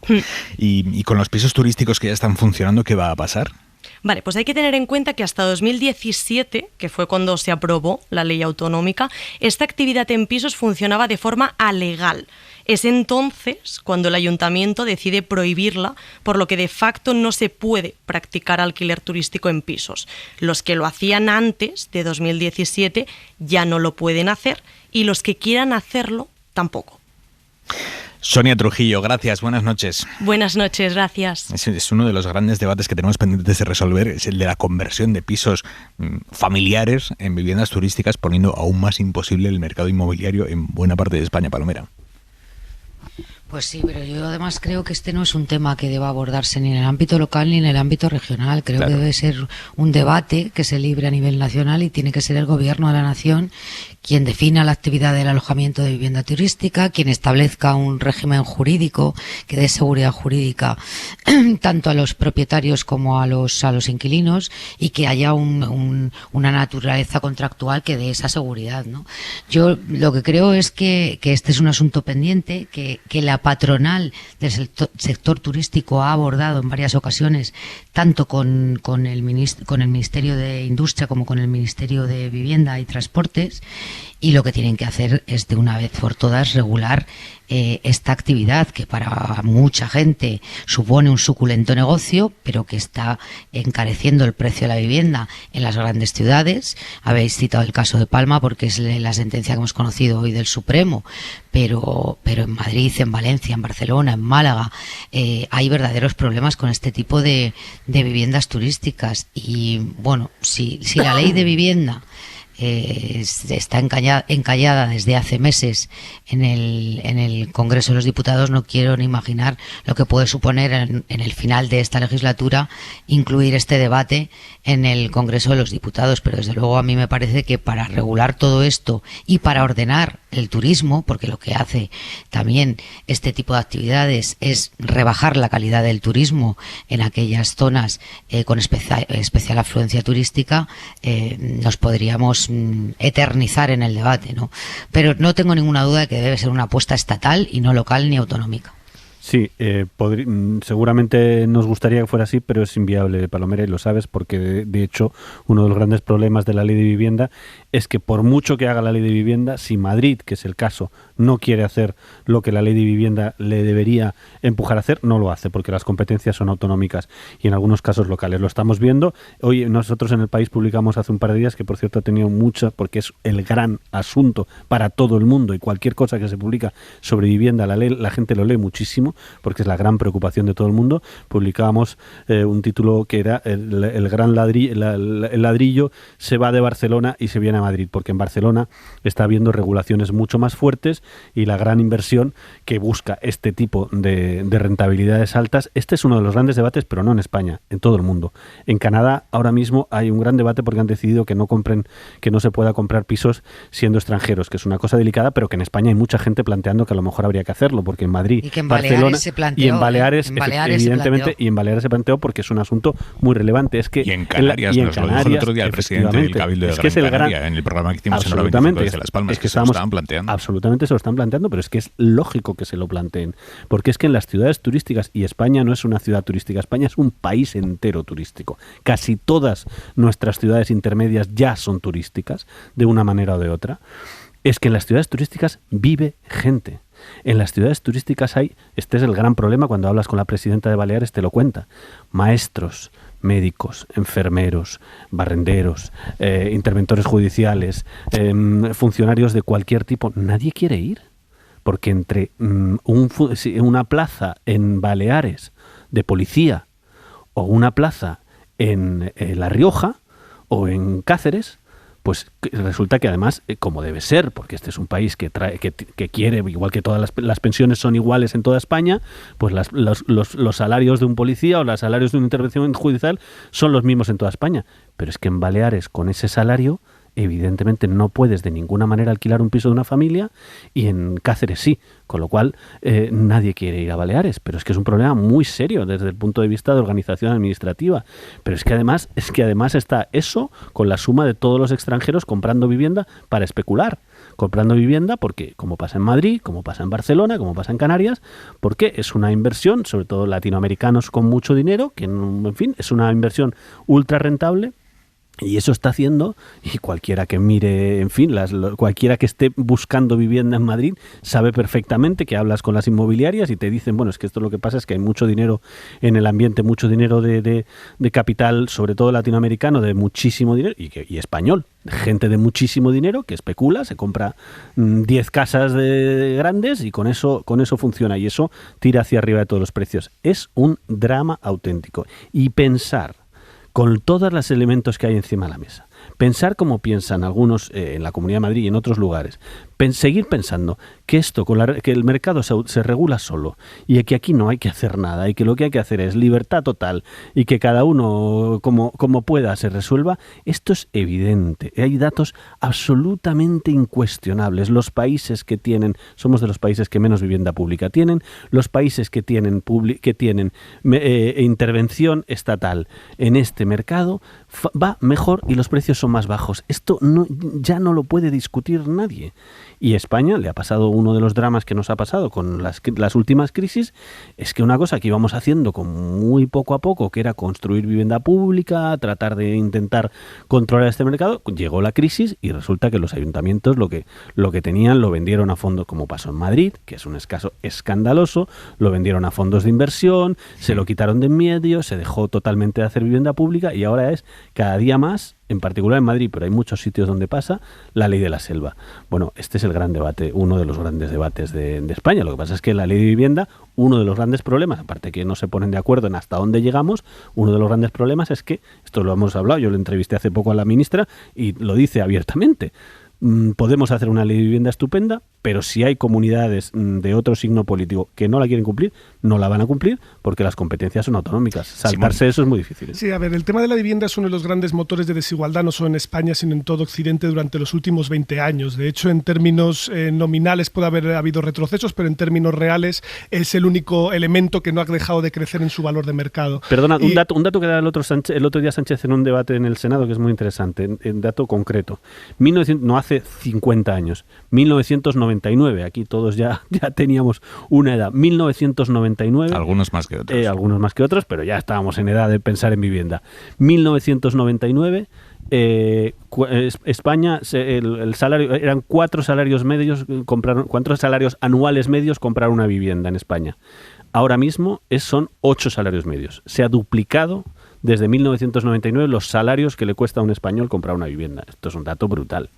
¿eh? ¿Y con los pisos turísticos que ya están funcionando, qué va a pasar? Vale, pues hay que tener en cuenta que hasta 2017, que fue cuando se aprobó la ley autonómica, esta actividad en pisos funcionaba de forma alegal. Es entonces cuando el ayuntamiento decide prohibirla, por lo que de facto no se puede practicar alquiler turístico en pisos. Los que lo hacían antes de 2017 ya no lo pueden hacer y los que quieran hacerlo tampoco. Sonia Trujillo, gracias, buenas noches. Buenas noches, gracias. Es uno de los grandes debates que tenemos pendientes de resolver, es el de la conversión de pisos familiares en viviendas turísticas, poniendo aún más imposible el mercado inmobiliario en buena parte de España, Palomera. Pues sí, pero yo además creo que este no es un tema que deba abordarse ni en el ámbito local ni en el ámbito regional. Creo que debe ser un debate que se libre a nivel nacional y tiene que ser el Gobierno de la Nación quien defina la actividad del alojamiento de vivienda turística, quien establezca un régimen jurídico que dé seguridad jurídica tanto a los propietarios como a los inquilinos y que haya una naturaleza contractual que dé esa seguridad, ¿no? Yo lo que creo es que este es un asunto pendiente, que la patronal del sector turístico ha abordado en varias ocasiones, tanto con el Ministerio de Industria como con el Ministerio de Vivienda y Transportes, y lo que tienen que hacer es de una vez por todas regular esta actividad que para mucha gente supone un suculento negocio, pero que está encareciendo el precio de la vivienda en las grandes ciudades. Habéis citado el caso de Palma porque es la sentencia que hemos conocido hoy del Supremo, pero en Madrid, en Valencia, en Barcelona, en Málaga hay verdaderos problemas con este tipo de viviendas turísticas. Y bueno, si la ley de vivienda está encallada desde hace meses en el Congreso de los Diputados, no quiero ni imaginar lo que puede suponer en el final de esta legislatura incluir este debate en el Congreso de los Diputados. Pero desde luego a mí me parece que para regular todo esto y para ordenar el turismo, porque lo que hace también este tipo de actividades es rebajar la calidad del turismo en aquellas zonas con especial afluencia turística, nos podríamos eternizar en el debate, ¿no? Pero no tengo ninguna duda de que debe ser una apuesta estatal y no local ni autonómica. Sí, seguramente nos gustaría que fuera así, pero es inviable, Palomera, y lo sabes, porque de hecho uno de los grandes problemas de la ley de vivienda es que por mucho que haga la ley de vivienda, si Madrid, que es el caso, no quiere hacer lo que la ley de vivienda le debería empujar a hacer, no lo hace, porque las competencias son autonómicas y en algunos casos locales. Lo estamos viendo. Hoy nosotros en El País publicamos hace un par de días, que por cierto ha tenido mucha, porque es el gran asunto para todo el mundo y cualquier cosa que se publica sobre vivienda, la gente lo lee muchísimo, porque es la gran preocupación de todo el mundo. Publicábamos un título que era el gran ladrillo se va de Barcelona y se viene a Madrid, porque en Barcelona está habiendo regulaciones mucho más fuertes y la gran inversión que busca este tipo de rentabilidades altas. Este es uno de los grandes debates, pero no en España, en todo el mundo. En Canadá ahora mismo hay un gran debate porque han decidido que no se pueda comprar pisos siendo extranjeros, que es una cosa delicada, pero que en España hay mucha gente planteando que a lo mejor habría que hacerlo, porque en Madrid, y que en Barcelona se planteó, y en Baleares, evidentemente, y en Baleares se planteó porque es un asunto muy relevante. Es que y en Canarias, nos lo dijo el otro día el presidente del Cabildo de Gran Canaria en el programa que hicimos en Hora 25 desde Las Palmas, que se lo estaban planteando. Absolutamente se lo están planteando, pero es que es lógico que se lo planteen, porque es que en las ciudades turísticas, y España no es una ciudad turística, España es un país entero turístico. Casi todas nuestras ciudades intermedias ya son turísticas, de una manera o de otra. Es que en las ciudades turísticas vive gente. En las ciudades turísticas este es el gran problema, cuando hablas con la presidenta de Baleares te lo cuenta, maestros, médicos, enfermeros, barrenderos, interventores judiciales, funcionarios de cualquier tipo, nadie quiere ir, porque entre una plaza en Baleares de policía o una plaza en La Rioja o en Cáceres, pues resulta que además, como debe ser, porque este es un país que quiere, igual que todas las pensiones son iguales en toda España, pues los salarios de un policía o los salarios de una intervención judicial son los mismos en toda España. Pero es que en Baleares, con ese salario, evidentemente no puedes de ninguna manera alquilar un piso de una familia, y en Cáceres sí, con lo cual nadie quiere ir a Baleares, pero es que es un problema muy serio desde el punto de vista de organización administrativa. Pero es que además está eso con la suma de todos los extranjeros comprando vivienda para especular, comprando vivienda, porque como pasa en Madrid, como pasa en Barcelona, como pasa en Canarias, porque es una inversión, sobre todo latinoamericanos con mucho dinero, que en fin, es una inversión ultra rentable. Y eso está haciendo, y cualquiera que mire, en fin, cualquiera que esté buscando vivienda en Madrid sabe perfectamente que hablas con las inmobiliarias y te dicen, bueno, es que esto lo que pasa es que hay mucho dinero en el ambiente, mucho dinero de capital, sobre todo latinoamericano, de muchísimo dinero, y español, gente de muchísimo dinero que especula, se compra 10 casas grandes y con eso funciona, y eso tira hacia arriba de todos los precios. Es un drama auténtico. Y pensar con todos los elementos que hay encima de la mesa, pensar como piensan algunos en la Comunidad de Madrid y en otros lugares, seguir pensando que esto, que el mercado se regula solo y que aquí no hay que hacer nada y que lo que hay que hacer es libertad total y que cada uno como pueda se resuelva, esto es evidente. Hay datos absolutamente incuestionables. Los países que tienen, somos de los países que menos vivienda pública tienen, los países que tienen intervención estatal en este mercado va mejor y los precios son más bajos. Esto ya no lo puede discutir nadie. Y a España le ha pasado uno de los dramas que nos ha pasado con las últimas crisis, es que una cosa que íbamos haciendo con muy poco a poco, que era construir vivienda pública, tratar de intentar controlar este mercado, llegó la crisis y resulta que los ayuntamientos lo que tenían lo vendieron a fondos, como pasó en Madrid, que es un caso escandaloso, lo vendieron a fondos de inversión, se lo quitaron de en medio, se dejó totalmente de hacer vivienda pública y ahora es cada día más, en particular en Madrid, pero hay muchos sitios donde pasa, la ley de la selva. Bueno, este es el gran debate, uno de los grandes debates de España. Lo que pasa es que la ley de vivienda, uno de los grandes problemas, aparte que no se ponen de acuerdo en hasta dónde llegamos, uno de los grandes problemas es que, esto lo hemos hablado, yo le entrevisté hace poco a la ministra y lo dice abiertamente, podemos hacer una ley de vivienda estupenda, pero si hay comunidades de otro signo político que no la quieren cumplir, no la van a cumplir porque las competencias son autonómicas. Saltarse eso es muy difícil. Sí, a ver, el tema de la vivienda es uno de los grandes motores de desigualdad, no solo en España, sino en todo Occidente durante los últimos 20 años. De hecho, en términos nominales puede haber habido retrocesos, pero en términos reales es el único elemento que no ha dejado de crecer en su valor de mercado. Perdona, un dato que da el otro día Sánchez en un debate en el Senado que es muy interesante, un dato concreto. No hace 50 años, 1999, aquí todos ya teníamos una edad, 1999. Algunos más que otros. Algunos más que otros, pero ya estábamos en edad de pensar en vivienda. 1999, España, el salario, eran 4 salarios anuales medios comprar una vivienda en España. Ahora mismo son 8 salarios medios. Se ha duplicado desde 1999 los salarios que le cuesta a un español comprar una vivienda. Esto es un dato brutal.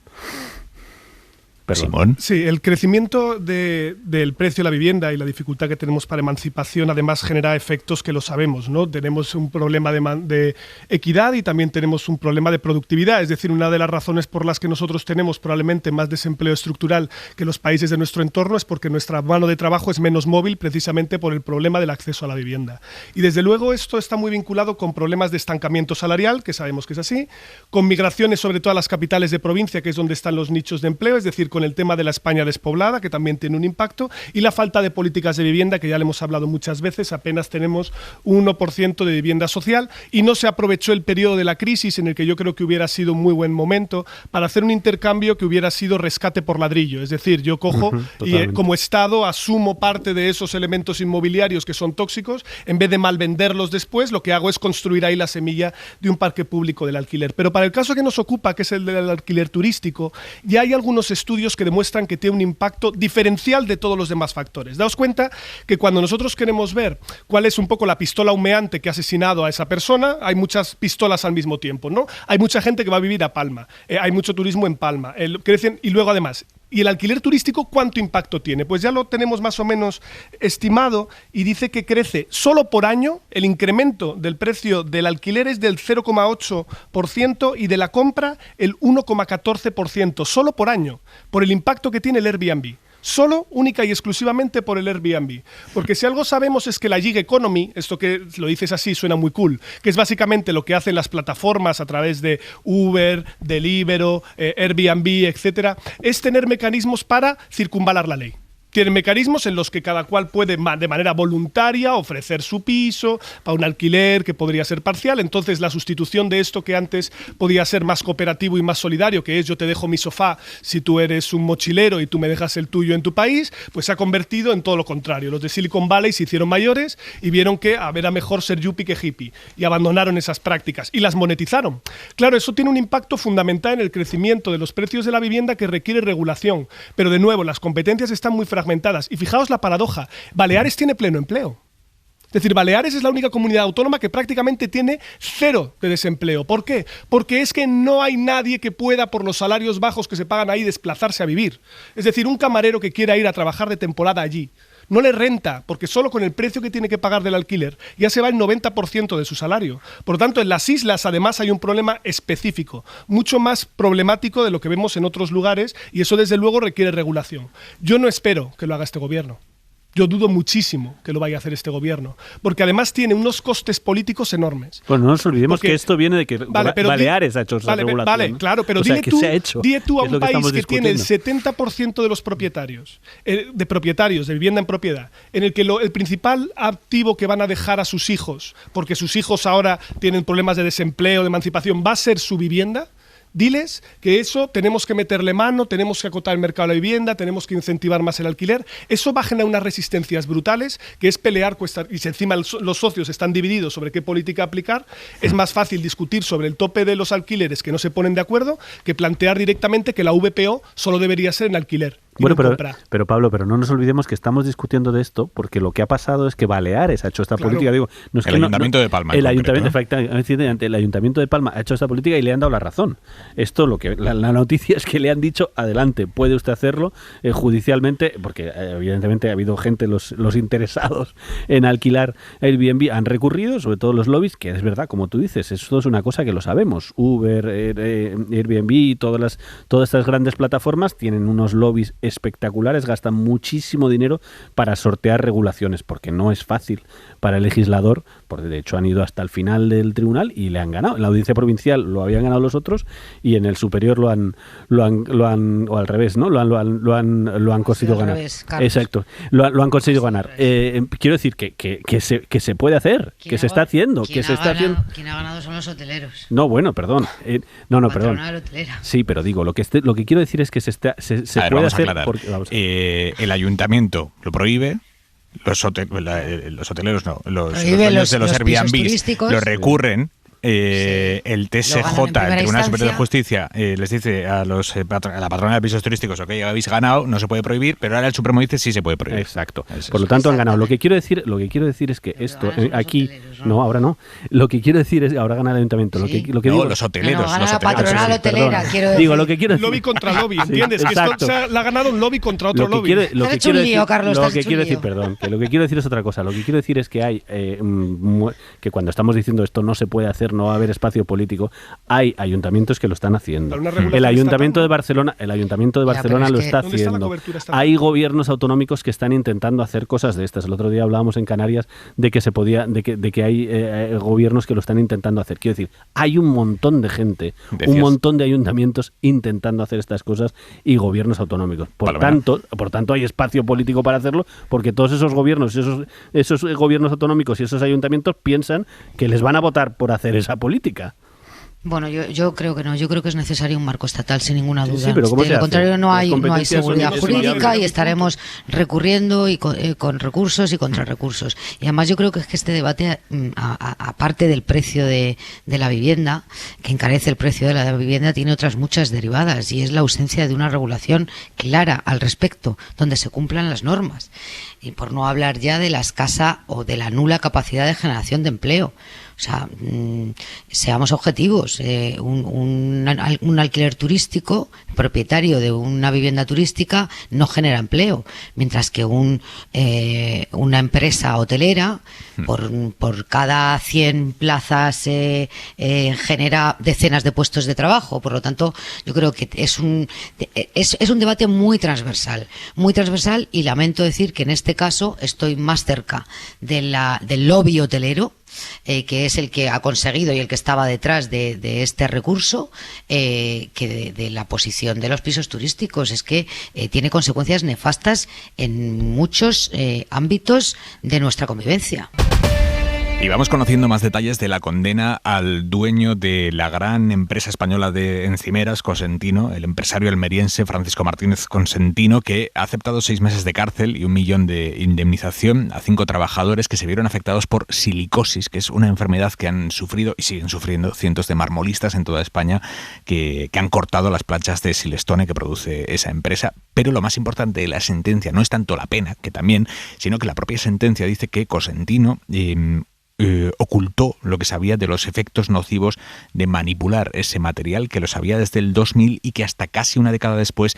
Simón. Sí, el crecimiento del precio de la vivienda y la dificultad que tenemos para emancipación además genera efectos que lo sabemos, ¿no? Tenemos un problema de equidad y también tenemos un problema de productividad, es decir, una de las razones por las que nosotros tenemos probablemente más desempleo estructural que los países de nuestro entorno es porque nuestra mano de trabajo es menos móvil precisamente por el problema del acceso a la vivienda. Y desde luego esto está muy vinculado con problemas de estancamiento salarial, que sabemos que es así, con migraciones sobre todo a las capitales de provincia, que es donde están los nichos de empleo, es decir, con el tema de la España despoblada, que también tiene un impacto, y la falta de políticas de vivienda, que ya le hemos hablado muchas veces, apenas tenemos un 1% de vivienda social, y no se aprovechó el periodo de la crisis, en el que yo creo que hubiera sido un muy buen momento para hacer un intercambio que hubiera sido rescate por ladrillo, es decir, yo cojo y como Estado asumo parte de esos elementos inmobiliarios que son tóxicos, en vez de mal venderlos después, lo que hago es construir ahí la semilla de un parque público del alquiler. Pero para el caso que nos ocupa, que es el del alquiler turístico, ya hay algunos estudios que demuestran que tiene un impacto diferencial de todos los demás factores. Daos cuenta que cuando nosotros queremos ver cuál es un poco la pistola humeante que ha asesinado a esa persona, hay muchas pistolas al mismo tiempo, ¿no? Hay mucha gente que va a vivir a Palma, hay mucho turismo en Palma, crecen, y luego además, ¿y el alquiler turístico cuánto impacto tiene? Pues ya lo tenemos más o menos estimado y dice que crece solo por año, el incremento del precio del alquiler es del 0,8% y de la compra el 1,14%, solo por año, por el impacto que tiene el Airbnb. Solo, única y exclusivamente por el Airbnb. Porque si algo sabemos es que la gig economy, esto que lo dices así suena muy cool, que es básicamente lo que hacen las plataformas a través de Uber, Deliveroo, Airbnb, etcétera, es tener mecanismos para circunvalar la ley. Tienen mecanismos en los que cada cual puede de manera voluntaria ofrecer su piso para un alquiler que podría ser parcial. Entonces la sustitución de esto que antes podía ser más cooperativo y más solidario, que es yo te dejo mi sofá si tú eres un mochilero y tú me dejas el tuyo en tu país, pues se ha convertido en todo lo contrario. Los de Silicon Valley se hicieron mayores y vieron que era mejor ser yuppie que hippie y abandonaron esas prácticas y las monetizaron. Claro, eso tiene un impacto fundamental en el crecimiento de los precios de la vivienda que requiere regulación. Pero de nuevo, las competencias están muy fragmentadas. Y fijaos la paradoja, Baleares tiene pleno empleo. Es decir, Baleares es la única comunidad autónoma que prácticamente tiene 0 de desempleo. ¿Por qué? Porque es que no hay nadie que pueda, por los salarios bajos que se pagan ahí, desplazarse a vivir. Es decir, un camarero que quiera ir a trabajar de temporada allí no le renta, porque solo con el precio que tiene que pagar del alquiler ya se va el 90% de su salario. Por lo tanto, en las islas además hay un problema específico, mucho más problemático de lo que vemos en otros lugares, y eso desde luego requiere regulación. Yo no espero que lo haga este gobierno. Yo dudo muchísimo que lo vaya a hacer este gobierno, porque además tiene unos costes políticos enormes. Bueno, no nos olvidemos que esto viene de que Baleares ha hecho esa regulación. Vale, claro, pero dile tú a un país que tiene el 70% de los propietarios, de vivienda en propiedad, en el que el principal activo que van a dejar a sus hijos, porque sus hijos ahora tienen problemas de desempleo, de emancipación, va a ser su vivienda. Diles que eso tenemos que meterle mano, tenemos que acotar el mercado de la vivienda, tenemos que incentivar más el alquiler. Eso va a generar unas resistencias brutales, que es pelear, y si encima los socios están divididos sobre qué política aplicar, es más fácil discutir sobre el tope de los alquileres que no se ponen de acuerdo que plantear directamente que la VPO solo debería ser en alquiler. Bueno, pero Pablo, pero no nos olvidemos que estamos discutiendo de esto porque lo que ha pasado es que Baleares ha hecho esta política. Digo, no es el Ayuntamiento de Palma. El Ayuntamiento de Palma ha hecho esta política y le han dado la razón. Esto, la noticia es que le han dicho, adelante, puede usted hacerlo judicialmente, porque evidentemente ha habido gente, los interesados en alquilar Airbnb han recurrido, sobre todo los lobbies, que es verdad, como tú dices, esto es una cosa que lo sabemos. Uber, Airbnb, todas estas grandes plataformas tienen unos lobbies espectaculares, gastan muchísimo dinero para sortear regulaciones, porque no es fácil para el legislador, porque de hecho han ido hasta el final del tribunal y le han ganado. En la audiencia provincial lo habían ganado los otros y en el superior lo han o al revés, ¿no? Lo han conseguido ganar. Revés, exacto, lo han conseguido ganar. Quiero decir que se puede hacer, que se está haciendo, que se está haciendo. Quien ha ganado son los hoteleros. No, bueno, perdón. Perdón. Sí, pero digo, lo que quiero decir es que se puede hacer. El ayuntamiento lo prohíbe, los hoteleros no, los dueños de los Airbnb lo recurren. El TSJ, el Tribunal Superior de Justicia, les dice a la patrona de pisos turísticos, ok, habéis ganado, no se puede prohibir, pero ahora el Supremo dice sí se puede prohibir. Exacto. Por lo tanto han ganado. Lo que quiero decir es que esto aquí no, ahora no. Lo que quiero decir es ahora gana el ayuntamiento. Sí. Lo que digo, los hoteleros. No, la patronal hotelera, quiero decir. Digo, lo que quiero decir. Lobby contra lobby, ¿entiendes? Que esto la ha ganado un lobby contra otro lobby. Lo que quiero decir es otra cosa. Lo que quiero decir es que hay que cuando estamos diciendo esto no se puede hacer, no va a haber espacio político, hay ayuntamientos que lo están haciendo. El Ayuntamiento de Barcelona lo está haciendo. Hay gobiernos autonómicos que están intentando hacer cosas de estas. El otro día hablábamos en Canarias de que hay gobiernos que lo están intentando hacer. Quiero decir, hay un montón de gente, un montón de ayuntamientos intentando hacer estas cosas y gobiernos autonómicos. Por tanto hay espacio político para hacerlo, porque todos esos gobiernos, esos gobiernos autonómicos y esos ayuntamientos piensan que les van a votar por hacer esa política. Bueno, yo creo que no. Yo creo que es necesario un marco estatal, sin ninguna duda. Sí, pero ¿cómo de lo contrario, no hay seguridad jurídica y estaremos recurriendo y con recursos y contrarrecursos. Y además yo creo que es que este debate, aparte del precio de la vivienda, que encarece el precio de la vivienda, tiene otras muchas derivadas, y es la ausencia de una regulación clara al respecto, donde se cumplan las normas. Y por no hablar ya de la escasa o de la nula capacidad de generación de empleo. O sea, seamos objetivos. Un alquiler turístico, propietario de una vivienda turística, no genera empleo, mientras que una empresa hotelera, por cada 100 plazas genera decenas de puestos de trabajo. Por lo tanto, yo creo que es un debate muy transversal, y lamento decir que en este caso estoy más cerca del lobby hotelero que es el que ha conseguido y el que estaba detrás de este recurso, que de la posición de los pisos turísticos. Es que tiene consecuencias nefastas en muchos ámbitos de nuestra convivencia. Y vamos conociendo más detalles de la condena al dueño de la gran empresa española de encimeras, Cosentino, el empresario almeriense Francisco Martínez Cosentino, que ha aceptado 6 meses de cárcel y 1 millón de indemnización a 5 trabajadores que se vieron afectados por silicosis, que es una enfermedad que han sufrido y siguen sufriendo cientos de marmolistas en toda España que han cortado las planchas de Silestone que produce esa empresa. Pero lo más importante de la sentencia no es tanto la pena, que también, sino que la propia sentencia dice que Cosentino ocultó lo que sabía de los efectos nocivos de manipular ese material, que lo sabía desde el 2000 y que hasta casi una década después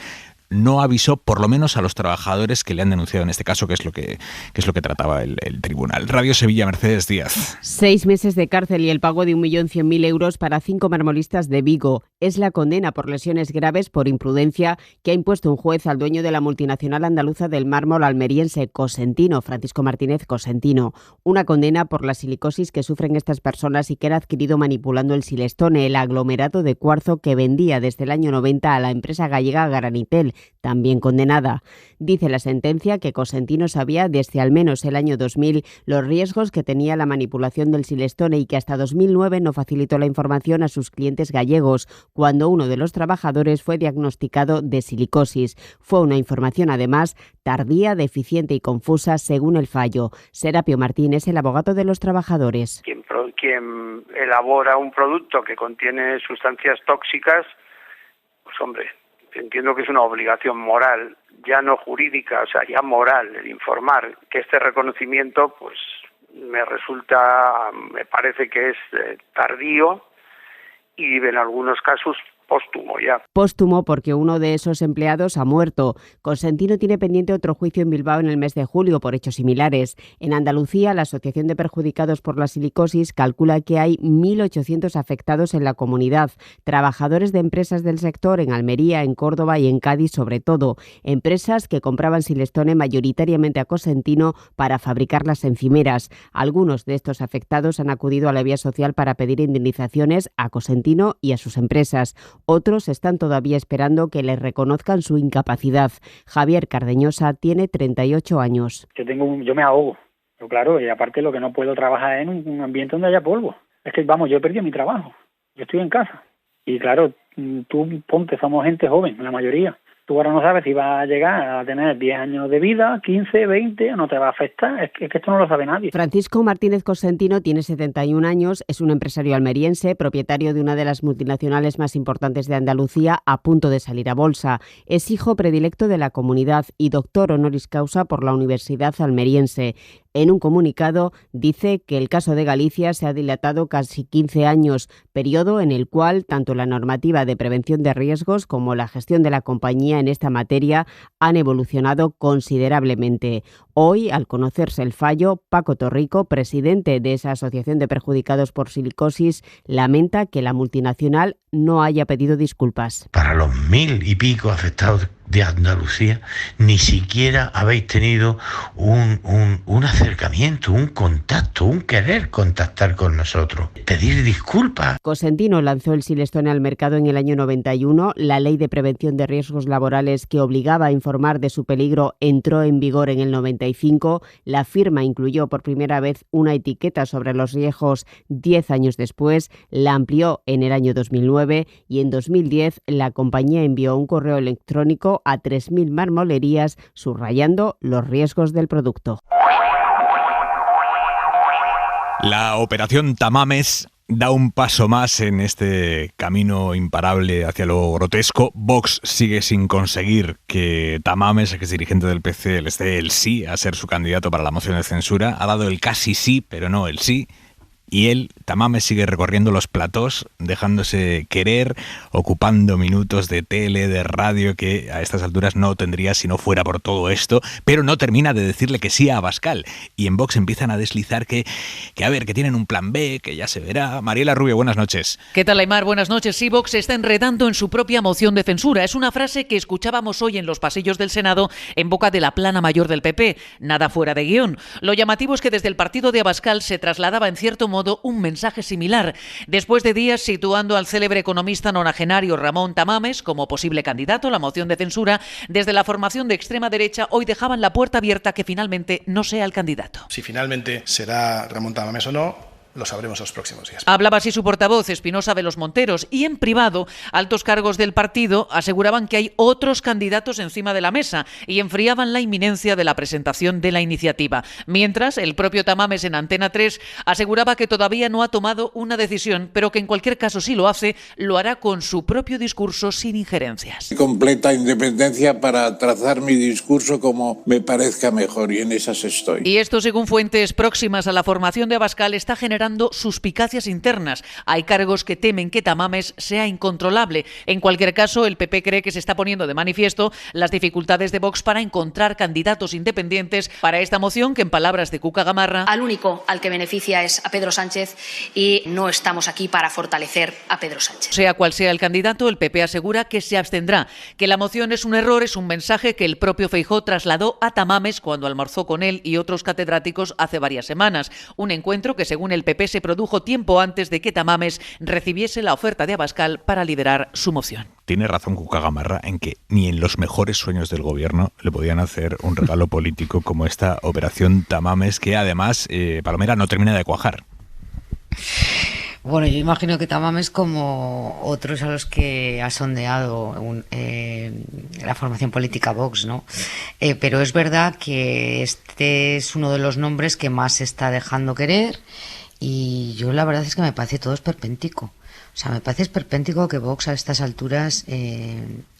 no avisó, por lo menos a los trabajadores que le han denunciado en este caso, que es lo que trataba el tribunal. Radio Sevilla, Mercedes Díaz. 6 meses de cárcel y el pago de 1.100.000 euros para 5 marmolistas de Vigo. Es la condena por lesiones graves por imprudencia que ha impuesto un juez al dueño de la multinacional andaluza del mármol almeriense, Cosentino, Francisco Martínez Cosentino. Una condena por la silicosis que sufren estas personas y que han adquirido manipulando el silestone, el aglomerado de cuarzo que vendía desde el año 90 a la empresa gallega Granitel, también condenada. Dice la sentencia que Cosentino sabía desde al menos el año 2000 los riesgos que tenía la manipulación del silestone y que hasta 2009 no facilitó la información a sus clientes gallegos cuando uno de los trabajadores fue diagnosticado de silicosis. Fue una información además tardía, deficiente y confusa según el fallo. Serapio Martínez, el abogado de los trabajadores. Quien elabora un producto que contiene sustancias tóxicas, pues hombre, entiendo que es una obligación moral, ya no jurídica, o sea, ya moral, el informar, que este reconocimiento, pues me parece que es tardío y en algunos casos póstumo ya. Póstumo porque uno de esos empleados ha muerto. Cosentino tiene pendiente otro juicio en Bilbao en el mes de julio por hechos similares. En Andalucía, la Asociación de Perjudicados por la Silicosis calcula que hay 1.800 afectados en la comunidad, trabajadores de empresas del sector en Almería, en Córdoba y en Cádiz sobre todo, empresas que compraban silestone mayoritariamente a Cosentino para fabricar las encimeras. Algunos de estos afectados han acudido a la vía social para pedir indemnizaciones a Cosentino y a sus empresas. Otros están todavía esperando que les reconozcan su incapacidad. Javier Cardeñosa tiene 38 años. Yo me ahogo, pero claro, y aparte lo que no puedo trabajar es en un ambiente donde haya polvo. Es que, yo he perdido mi trabajo, yo estoy en casa. Y claro, tú ponte, somos gente joven, la mayoría. Tú ahora no sabes si vas a llegar a tener 10 años de vida, 15, 20, no te va a afectar. Es que esto no lo sabe nadie. Francisco Martínez Cosentino tiene 71 años, es un empresario almeriense, propietario de una de las multinacionales más importantes de Andalucía, a punto de salir a bolsa. Es hijo predilecto de la comunidad y doctor honoris causa por la Universidad Almeriense. En un comunicado dice que el caso de Galicia se ha dilatado casi 15 años, periodo en el cual tanto la normativa de prevención de riesgos como la gestión de la compañía en esta materia han evolucionado considerablemente. Hoy, al conocerse el fallo, Paco Torrico, presidente de esa Asociación de Perjudicados por Silicosis, lamenta que la multinacional no haya pedido disculpas. Para los 1.000 y pico afectados de Andalucía, ni siquiera habéis tenido un acercamiento, un contacto, un querer contactar con nosotros, pedir disculpas. Cosentino lanzó el silestone al mercado en el año 91. La Ley de Prevención de Riesgos Laborales que obligaba a informar de su peligro entró en vigor en el 95. La firma incluyó por primera vez una etiqueta sobre los riesgos 10 años después, la amplió en el año 2009 y en 2010 la compañía envió un correo electrónico a 3.000 marmolerías subrayando los riesgos del producto. La operación Tamames da un paso más en este camino imparable hacia lo grotesco. Vox sigue sin conseguir que Tamames, que es dirigente del PC, les dé el sí a ser su candidato para la moción de censura. Ha dado el casi sí, pero no el sí. Y él, Tamames, sigue recorriendo los platós, dejándose querer, ocupando minutos de tele, de radio, que a estas alturas no tendría si no fuera por todo esto, pero no termina de decirle que sí a Abascal. Y en Vox empiezan a deslizar que a ver, que tienen un plan B, que ya se verá. Mariela Rubio, buenas noches. ¿Qué tal, Aymar? Buenas noches. Sí, Vox se está enredando en su propia moción de censura. Es una frase que escuchábamos hoy en los pasillos del Senado en boca de la plana mayor del PP. Nada fuera de guión. Lo llamativo es que desde el partido de Abascal se trasladaba en cierto modo un mensaje similar. Después de días situando al célebre economista nonagenario Ramón Tamames como posible candidato a la moción de censura, desde la formación de extrema derecha hoy dejaban la puerta abierta que finalmente no sea el candidato. Si finalmente será Ramón Tamames o no, lo sabremos los próximos días. Hablaba así su portavoz, Espinosa de los Monteros, y en privado, altos cargos del partido aseguraban que hay otros candidatos encima de la mesa y enfriaban la inminencia de la presentación de la iniciativa. Mientras, el propio Tamames en Antena 3 aseguraba que todavía no ha tomado una decisión, pero que en cualquier caso, si lo hace, lo hará con su propio discurso sin injerencias. Completa independencia para trazar mi discurso como me parezca mejor, y en esas estoy. Y esto, según fuentes próximas a la formación de Abascal, está generando suspicacias internas. Hay cargos que temen que Tamames sea incontrolable. En cualquier caso, el PP cree que se está poniendo de manifiesto las dificultades de Vox para encontrar candidatos independientes para esta moción que, en palabras de Cuca Gamarra, al único al que beneficia es a Pedro Sánchez y no estamos aquí para fortalecer a Pedro Sánchez. Sea cual sea el candidato, el PP asegura que se abstendrá, que la moción es un error, es un mensaje que el propio Feijóo trasladó a Tamames cuando almorzó con él y otros catedráticos hace varias semanas. Un encuentro que, según el PP, se produjo tiempo antes de que Tamames recibiese la oferta de Abascal para liderar su moción. Tiene razón Cuca Gamarra en que ni en los mejores sueños del gobierno le podían hacer un regalo político como esta operación Tamames, que además, Palomera, no termina de cuajar. Bueno, yo imagino que Tamames, como otros a los que ha sondeado la formación política Vox, ¿no? Pero es verdad que este es uno de los nombres que más se está dejando querer. Y yo la verdad es que me parece todo esperpéntico. O sea, me parece esperpéntico que Vox a estas alturas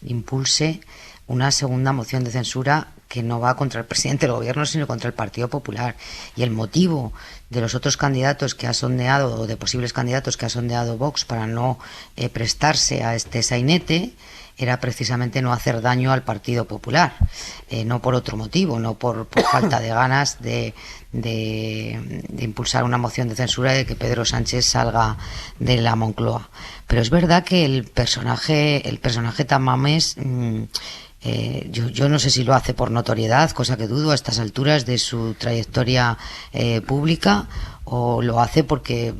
impulse una segunda moción de censura que no va contra el presidente del gobierno, sino contra el Partido Popular. Y el motivo de los otros candidatos que ha sondeado, o de posibles candidatos que ha sondeado Vox para no prestarse a este sainete, era precisamente no hacer daño al Partido Popular, no por otro motivo, no por falta de ganas de impulsar una moción de censura y de que Pedro Sánchez salga de la Moncloa. Pero es verdad que el personaje Tamames, yo no sé si lo hace por notoriedad, cosa que dudo a estas alturas de su trayectoria pública, o lo hace porque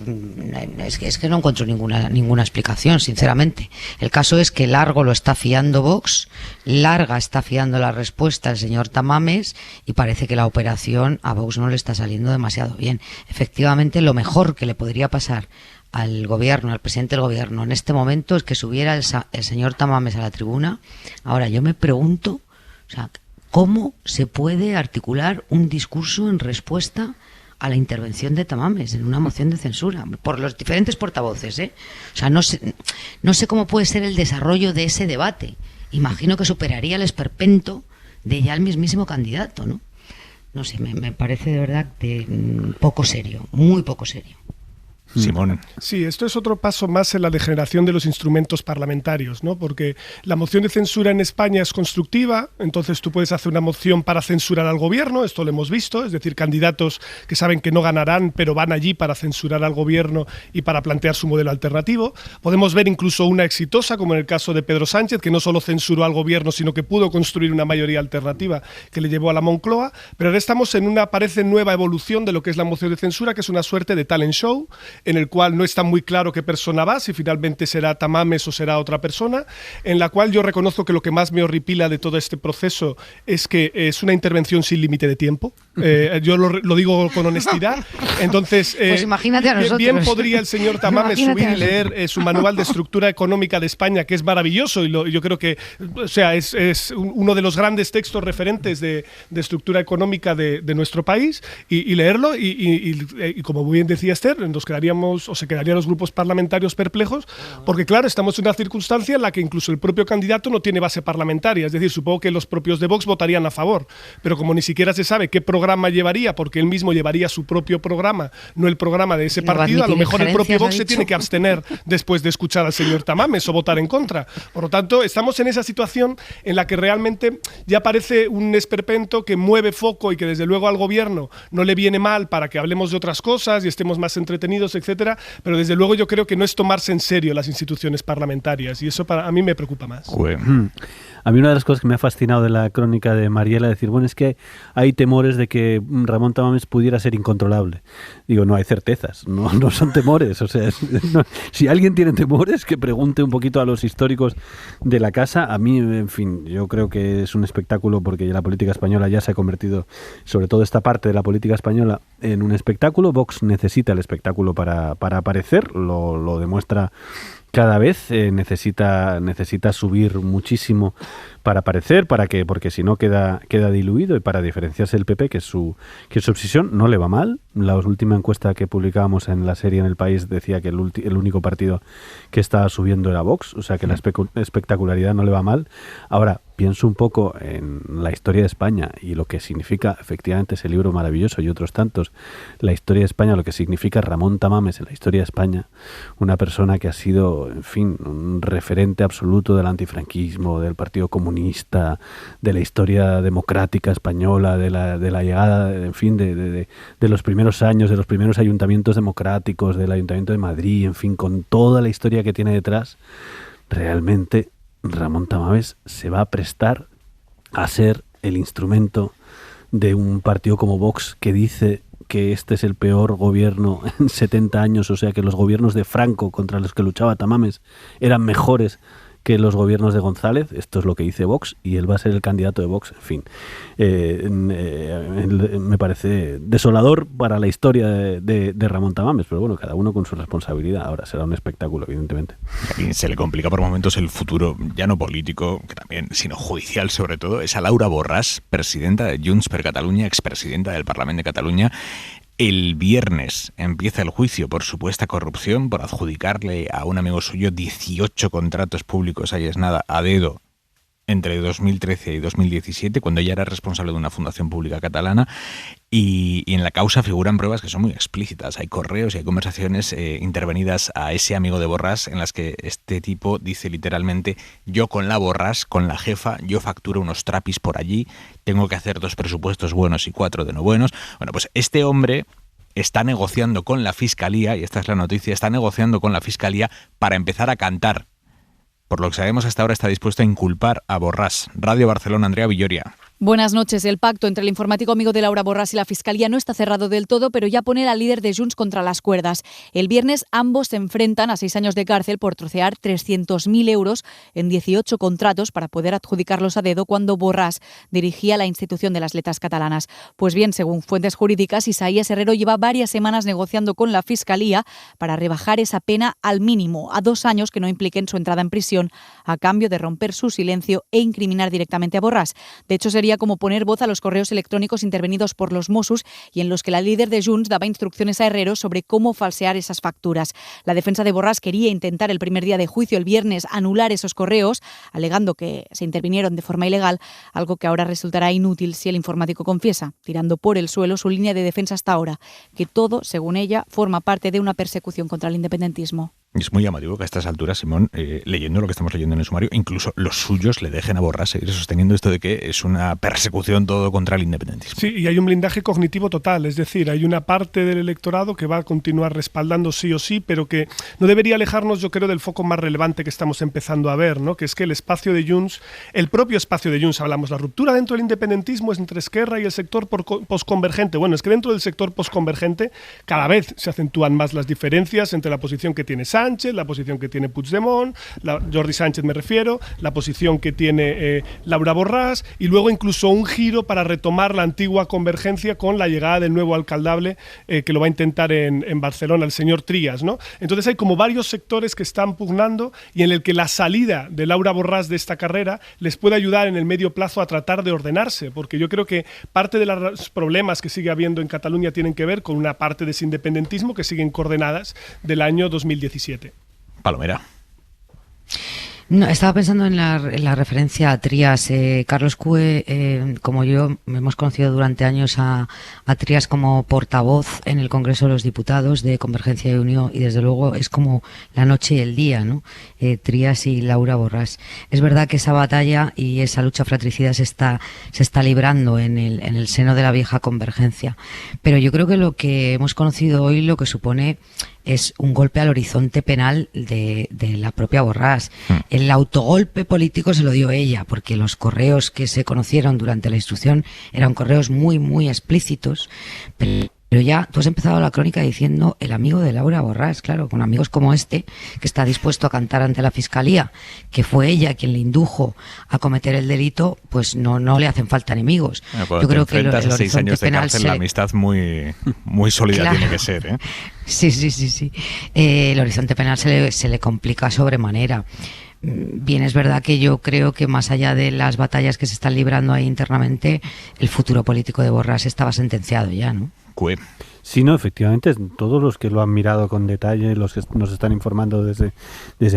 es que no encuentro ninguna explicación, sinceramente. El caso es que largo lo está fiando Vox, larga está fiando la respuesta el señor Tamames, y parece que la operación a Vox no le está saliendo demasiado bien. Efectivamente, lo mejor que le podría pasar al gobierno, al presidente del gobierno en este momento es que subiera el señor Tamames a la tribuna. Ahora, yo me pregunto, o sea, ¿cómo se puede articular un discurso en respuesta a la intervención de Tamames en una moción de censura por los diferentes portavoces, ¿eh? O sea, no sé cómo puede ser el desarrollo de ese debate. Imagino que superaría el esperpento de ya el mismísimo candidato, ¿no? No sé, me parece de verdad poco serio, muy poco serio. Simón. Sí, esto es otro paso más en la degeneración de los instrumentos parlamentarios, ¿no? Porque la moción de censura en España es constructiva, entonces tú puedes hacer una moción para censurar al gobierno, esto lo hemos visto, es decir, candidatos que saben que no ganarán, pero van allí para censurar al gobierno y para plantear su modelo alternativo. Podemos ver incluso una exitosa, como en el caso de Pedro Sánchez, que no solo censuró al gobierno, sino que pudo construir una mayoría alternativa que le llevó a la Moncloa, pero ahora estamos en una, parece, nueva evolución de lo que es la moción de censura, que es una suerte de talent show, en el cual no está muy claro qué persona va, si finalmente será Tamames o será otra persona, en la cual yo reconozco que lo que más me horripila de todo este proceso es que es una intervención sin límite de tiempo. Yo lo digo con honestidad. Entonces, pues imagínate a nosotros. Bien podría el señor Tamames subir y leer su manual de estructura económica de España, que es maravilloso, y yo creo que, o sea, es uno de los grandes textos referentes de estructura económica de nuestro país, y leerlo, y como muy bien decía Esther, nos quedaría quedaríamos o se quedarían los grupos parlamentarios perplejos, porque claro, estamos en una circunstancia en la que incluso el propio candidato no tiene base parlamentaria, es decir, supongo que los propios de Vox votarían a favor, pero como ni siquiera se sabe qué programa llevaría, porque él mismo llevaría su propio programa, no el programa de ese partido, a lo mejor el propio Vox se tiene que abstener después de escuchar al señor Tamames o votar en contra. Por lo tanto, estamos en esa situación en la que realmente ya parece un esperpento que mueve foco y que desde luego al gobierno no le viene mal para que hablemos de otras cosas y estemos más entretenidos, etcétera, pero desde luego yo creo que no es tomarse en serio las instituciones parlamentarias y eso a mí me preocupa más. A mí una de las cosas que me ha fascinado de la crónica de Mariela es decir, bueno, es que hay temores de que Ramón Tamames pudiera ser incontrolable. Digo, no hay certezas, no son temores. O sea, si alguien tiene temores, que pregunte un poquito a los históricos de la casa. A mí, en fin, yo creo que es un espectáculo porque la política española ya se ha convertido, sobre todo esta parte de la política española, en un espectáculo. Vox necesita el espectáculo para aparecer, lo demuestra cada vez, necesita subir muchísimo para aparecer, porque si no queda diluido, y para diferenciarse del PP, que es su obsesión. No le va mal. La última encuesta que publicábamos en la serie en El País decía que el único partido que estaba subiendo era Vox, o sea que la espectacularidad no le va mal. Ahora, pienso un poco en la historia de España y lo que significa efectivamente ese libro maravilloso y otros tantos, la historia de España, lo que significa Ramón Tamames en la historia de España, una persona que ha sido, en fin, un referente absoluto del antifranquismo, del Partido Comunista, de la historia democrática española, de la llegada, en fin, de los primeros años, de los primeros ayuntamientos democráticos, del Ayuntamiento de Madrid, en fin, con toda la historia que tiene detrás. Realmente Ramón Tamames se va a prestar a ser el instrumento de un partido como Vox, que dice que este es el peor gobierno en 70 años, o sea que los gobiernos de Franco contra los que luchaba Tamames eran mejores que los gobiernos de González. Esto es lo que dice Vox y él va a ser el candidato de Vox. En fin, me parece desolador para la historia de Ramón Tamames, pero bueno, cada uno con su responsabilidad. Ahora será un espectáculo, evidentemente. Y se le complica por momentos el futuro, ya no político, que también, sino judicial sobre todo. Es a Laura Borràs, presidenta de Junts per Catalunya, expresidenta del Parlamento de Cataluña. El viernes empieza el juicio por supuesta corrupción, por adjudicarle a un amigo suyo 18 contratos públicos, ahí es nada, a dedo, entre 2013 y 2017, cuando ella era responsable de una fundación pública catalana, y en la causa figuran pruebas que son muy explícitas. Hay correos y hay conversaciones intervenidas a ese amigo de Borràs en las que este tipo dice literalmente: yo con la Borràs, con la jefa, yo facturo unos trapis por allí, tengo que hacer 2 presupuestos buenos y 4 de no buenos. Bueno, pues este hombre está negociando con la Fiscalía, y esta es la noticia, está negociando con la Fiscalía para empezar a cantar. Por lo que sabemos, hasta ahora está dispuesto a inculpar a Borràs. Radio Barcelona, Andrea Villoria. Buenas noches. El pacto entre el informático amigo de Laura Borràs y la Fiscalía no está cerrado del todo, pero ya pone al líder de Junts contra las cuerdas. El viernes ambos se enfrentan a 6 años de cárcel por trocear 300.000 euros en 18 contratos para poder adjudicarlos a dedo cuando Borràs dirigía la institución de las letras catalanas. Pues bien, según fuentes jurídicas, Isaías Herrero lleva varias semanas negociando con la Fiscalía para rebajar esa pena al mínimo, a 2 años que no impliquen su entrada en prisión, a cambio de romper su silencio e incriminar directamente a Borràs. De hecho, sería como poner voz a los correos electrónicos intervenidos por los Mossos y en los que la líder de Junts daba instrucciones a Herrero sobre cómo falsear esas facturas. La defensa de Borràs quería intentar el primer día de juicio, el viernes, anular esos correos, alegando que se intervinieron de forma ilegal, algo que ahora resultará inútil si el informático confiesa, tirando por el suelo su línea de defensa hasta ahora, que todo, según ella, forma parte de una persecución contra el independentismo. Es muy llamativo que a estas alturas, Simón, leyendo lo que estamos leyendo en el sumario, incluso los suyos le dejen a Borràs seguir sosteniendo esto de que es una persecución todo contra el independentismo. Sí, y hay un blindaje cognitivo total, es decir, hay una parte del electorado que va a continuar respaldando sí o sí, pero que no debería alejarnos, yo creo, del foco más relevante que estamos empezando a ver, ¿no? Que es que el espacio de Junts, el propio espacio de Junts, hablamos, la ruptura dentro del independentismo es entre Esquerra y el sector posconvergente. Bueno, es que dentro del sector posconvergente cada vez se acentúan más las diferencias entre la posición que tiene Sánchez, Sánchez, la posición que tiene Puigdemont, Jordi Sánchez me refiero, la posición que tiene Laura Borràs, y luego incluso un giro para retomar la antigua convergencia con la llegada del nuevo alcaldable que lo va a intentar en Barcelona, el señor Trías, ¿no? Entonces hay como varios sectores que están pugnando y en el que la salida de Laura Borràs de esta carrera les puede ayudar en el medio plazo a tratar de ordenarse, porque yo creo que parte de los problemas que sigue habiendo en Cataluña tienen que ver con una parte de ese independentismo que siguen coordenadas del año 2017. Palomera. No, estaba pensando en la referencia a Trías. Carlos Cue, como yo, hemos conocido durante años a Trías como portavoz en el Congreso de los Diputados de Convergencia y Unión, y desde luego es como la noche y el día, ¿no? Trías y Laura Borràs. Es verdad que esa batalla y esa lucha fratricida se está librando en el seno de la vieja Convergencia, pero yo creo que lo que hemos conocido hoy lo que supone es un golpe al horizonte penal de la propia Borràs. El autogolpe político se lo dio ella, porque los correos que se conocieron durante la instrucción eran correos muy, muy explícitos, pero ya tú has empezado la crónica diciendo el amigo de Laura Borràs, claro, con amigos como este, que está dispuesto a cantar ante la Fiscalía, que fue ella quien le indujo a cometer el delito, pues no le hacen falta enemigos. Bueno, yo creo que el horizonte 6 años de cárcel, la amistad muy sólida, claro, tiene que ser, ¿eh? Sí. El horizonte penal se le complica sobremanera. Bien, es verdad que yo creo que más allá de las batallas que se están librando ahí internamente, el futuro político de Borràs estaba sentenciado ya, ¿no? Sí, no, efectivamente, todos los que lo han mirado con detalle, los que nos están informando desde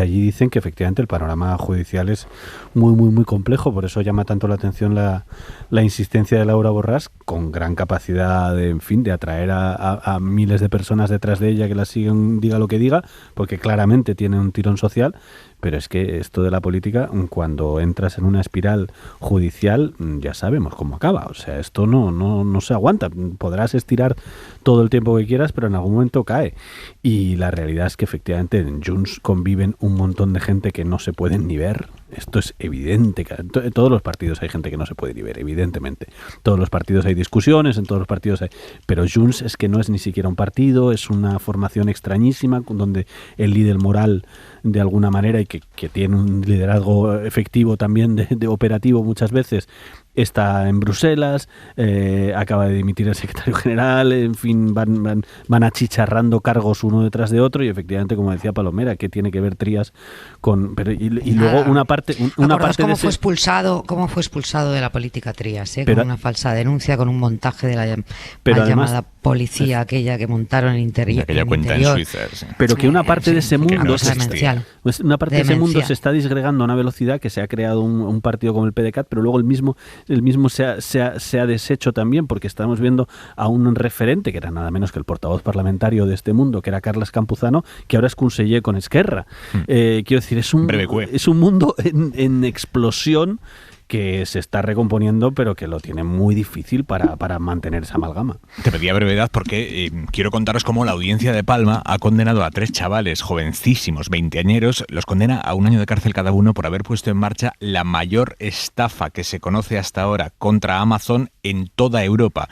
allí, dicen que efectivamente el panorama judicial es muy, muy, muy complejo. Por eso llama tanto la atención la insistencia de Laura Borràs, con gran capacidad de atraer a miles de personas detrás de ella que la siguen, diga lo que diga, porque claramente tiene un tirón social. Pero es que esto de la política, cuando entras en una espiral judicial, ya sabemos cómo acaba. O sea, esto no se aguanta. Podrás estirar todo el tiempo que quieras, pero en algún momento cae. Y la realidad es que efectivamente en Junts conviven un montón de gente que no se pueden ni ver. Esto es evidente. En todos los partidos hay gente que no se puede ni ver, evidentemente. En todos los partidos hay discusiones, en todos los partidos hay... Pero Junts es que no es ni siquiera un partido, es una formación extrañísima, donde el líder moral, de alguna manera, y que tiene un liderazgo efectivo también de operativo muchas veces, está en Bruselas, acaba de dimitir el secretario general, en fin, van achicharrando cargos uno detrás de otro, y efectivamente, como decía Palomera, ¿qué tiene que ver Trías con...? Pero, y luego una parte cómo fue expulsado de la política Trías, con una falsa denuncia, con un montaje de la llamada policía aquella que montaron en interior. Aquella cuenta en Suiza. Sí. Pero que una parte de ese mundo se está disgregando a una velocidad, que se ha creado un partido como el PDeCAT, pero luego el mismo se ha deshecho también, porque estamos viendo a un referente que era nada menos que el portavoz parlamentario de este mundo, que era Carles Campuzano, que ahora es conseller con Esquerra. Quiero decir, es un mundo en explosión, que se está recomponiendo, pero que lo tiene muy difícil para mantener esa amalgama. Te pedía brevedad porque quiero contaros cómo la Audiencia de Palma ha condenado a 3 chavales jovencísimos, veinteañeros, los condena a 1 año de cárcel cada uno por haber puesto en marcha la mayor estafa que se conoce hasta ahora contra Amazon en toda Europa.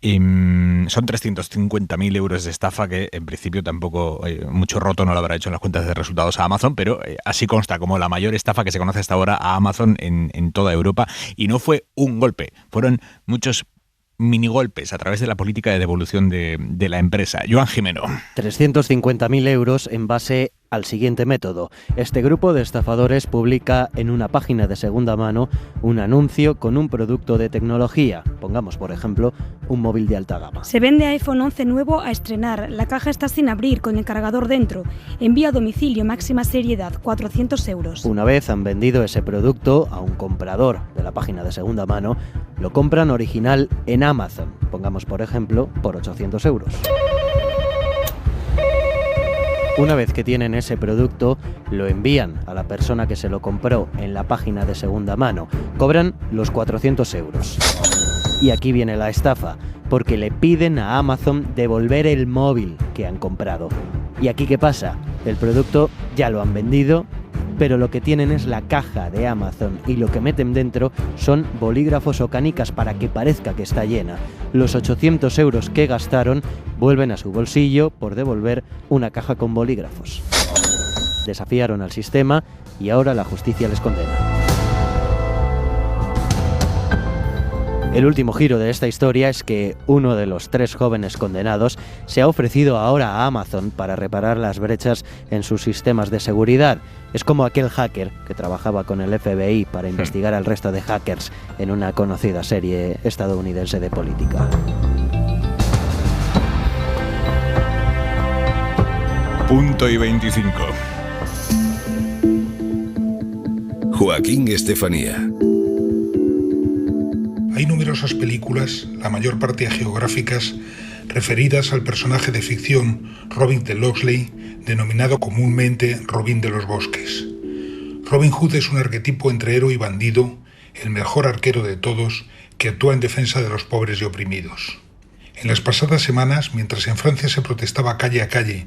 Son 350.000 euros de estafa, que en principio tampoco mucho roto no lo habrá hecho en las cuentas de resultados a Amazon, pero así consta como la mayor estafa que se conoce hasta ahora a Amazon en toda Europa. Y no fue un golpe, fueron muchos minigolpes a través de la política de devolución de la empresa. Joan Jimeno. 350.000 euros en base al siguiente método. Este grupo de estafadores publica en una página de segunda mano un anuncio con un producto de tecnología. Pongamos, por ejemplo, un móvil de alta gama. Se vende iPhone 11 nuevo a estrenar. La caja está sin abrir, con el cargador dentro. Envío a domicilio, máxima seriedad, 400 euros. Una vez han vendido ese producto a un comprador de la página de segunda mano, lo compran original en Amazon. Pongamos, por ejemplo, por 800 euros. Una vez que tienen ese producto, lo envían a la persona que se lo compró en la página de segunda mano. Cobran los 400 euros. Y aquí viene la estafa, porque le piden a Amazon devolver el móvil que han comprado. ¿Y aquí qué pasa? El producto ya lo han vendido, pero lo que tienen es la caja de Amazon, y lo que meten dentro son bolígrafos o canicas para que parezca que está llena. Los 800 euros que gastaron vuelven a su bolsillo por devolver una caja con bolígrafos. Desafiaron al sistema y ahora la justicia les condena. El último giro de esta historia es que uno de los 3 jóvenes condenados se ha ofrecido ahora a Amazon para reparar las brechas en sus sistemas de seguridad. Es como aquel hacker que trabajaba con el FBI para investigar al resto de hackers en una conocida serie estadounidense de política. Punto y 25. Joaquín Estefanía. Hay numerosas películas, la mayor parte geográficas, referidas al personaje de ficción Robin de Locksley, denominado comúnmente Robin de los Bosques. Robin Hood es un arquetipo entre héroe y bandido, el mejor arquero de todos, que actúa en defensa de los pobres y oprimidos. En las pasadas semanas, mientras en Francia se protestaba calle a calle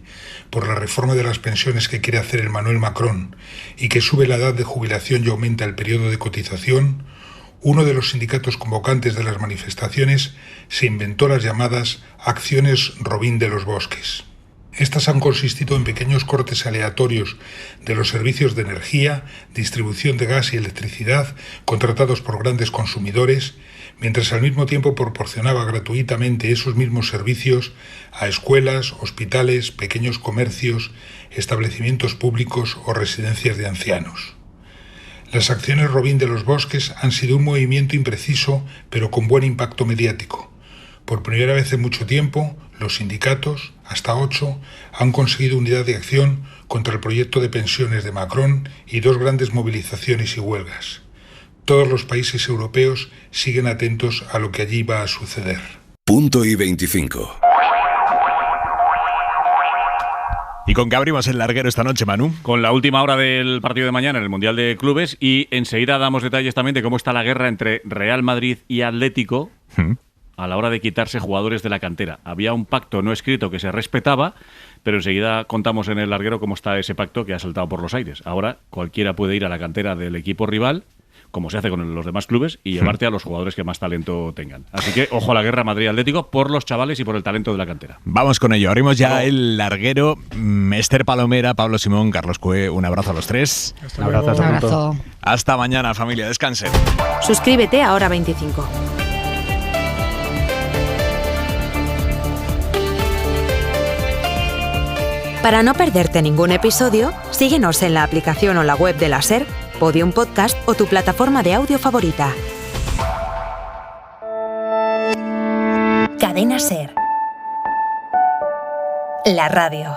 por la reforma de las pensiones que quiere hacer Emmanuel Macron y que sube la edad de jubilación y aumenta el periodo de cotización, uno de los sindicatos convocantes de las manifestaciones se inventó las llamadas acciones Robin de los Bosques. Estas han consistido en pequeños cortes aleatorios de los servicios de energía, distribución de gas y electricidad contratados por grandes consumidores, mientras al mismo tiempo proporcionaba gratuitamente esos mismos servicios a escuelas, hospitales, pequeños comercios, establecimientos públicos o residencias de ancianos. Las acciones Robin de los Bosques han sido un movimiento impreciso, pero con buen impacto mediático. Por primera vez en mucho tiempo, los sindicatos, hasta 8, han conseguido unidad de acción contra el proyecto de pensiones de Macron y 2 grandes movilizaciones y huelgas. Todos los países europeos siguen atentos a lo que allí va a suceder. Punto y 25. ¿Y con qué abrimos el larguero esta noche, Manu? Con la última hora del partido de mañana en el Mundial de Clubes, y enseguida damos detalles también de cómo está la guerra entre Real Madrid y Atlético a la hora de quitarse jugadores de la cantera. Había un pacto no escrito que se respetaba, pero enseguida contamos en el larguero cómo está ese pacto que ha saltado por los aires. Ahora cualquiera puede ir a la cantera del equipo rival, como se hace con los demás clubes, y llevarte a los jugadores que más talento tengan. Así que ojo a la guerra Madrid-Atlético por los chavales y por el talento de la cantera. Vamos con ello. Abrimos ya el larguero. Esther Palomera, Pablo Simón, Carlos Cue, un abrazo a los 3. Un abrazo. Hasta mañana, familia. Descansen. Suscríbete a Hora 25. Para no perderte ningún episodio, síguenos en la aplicación o la web de la SER, Podium Podcast o tu plataforma de audio favorita. Cadena SER. La radio.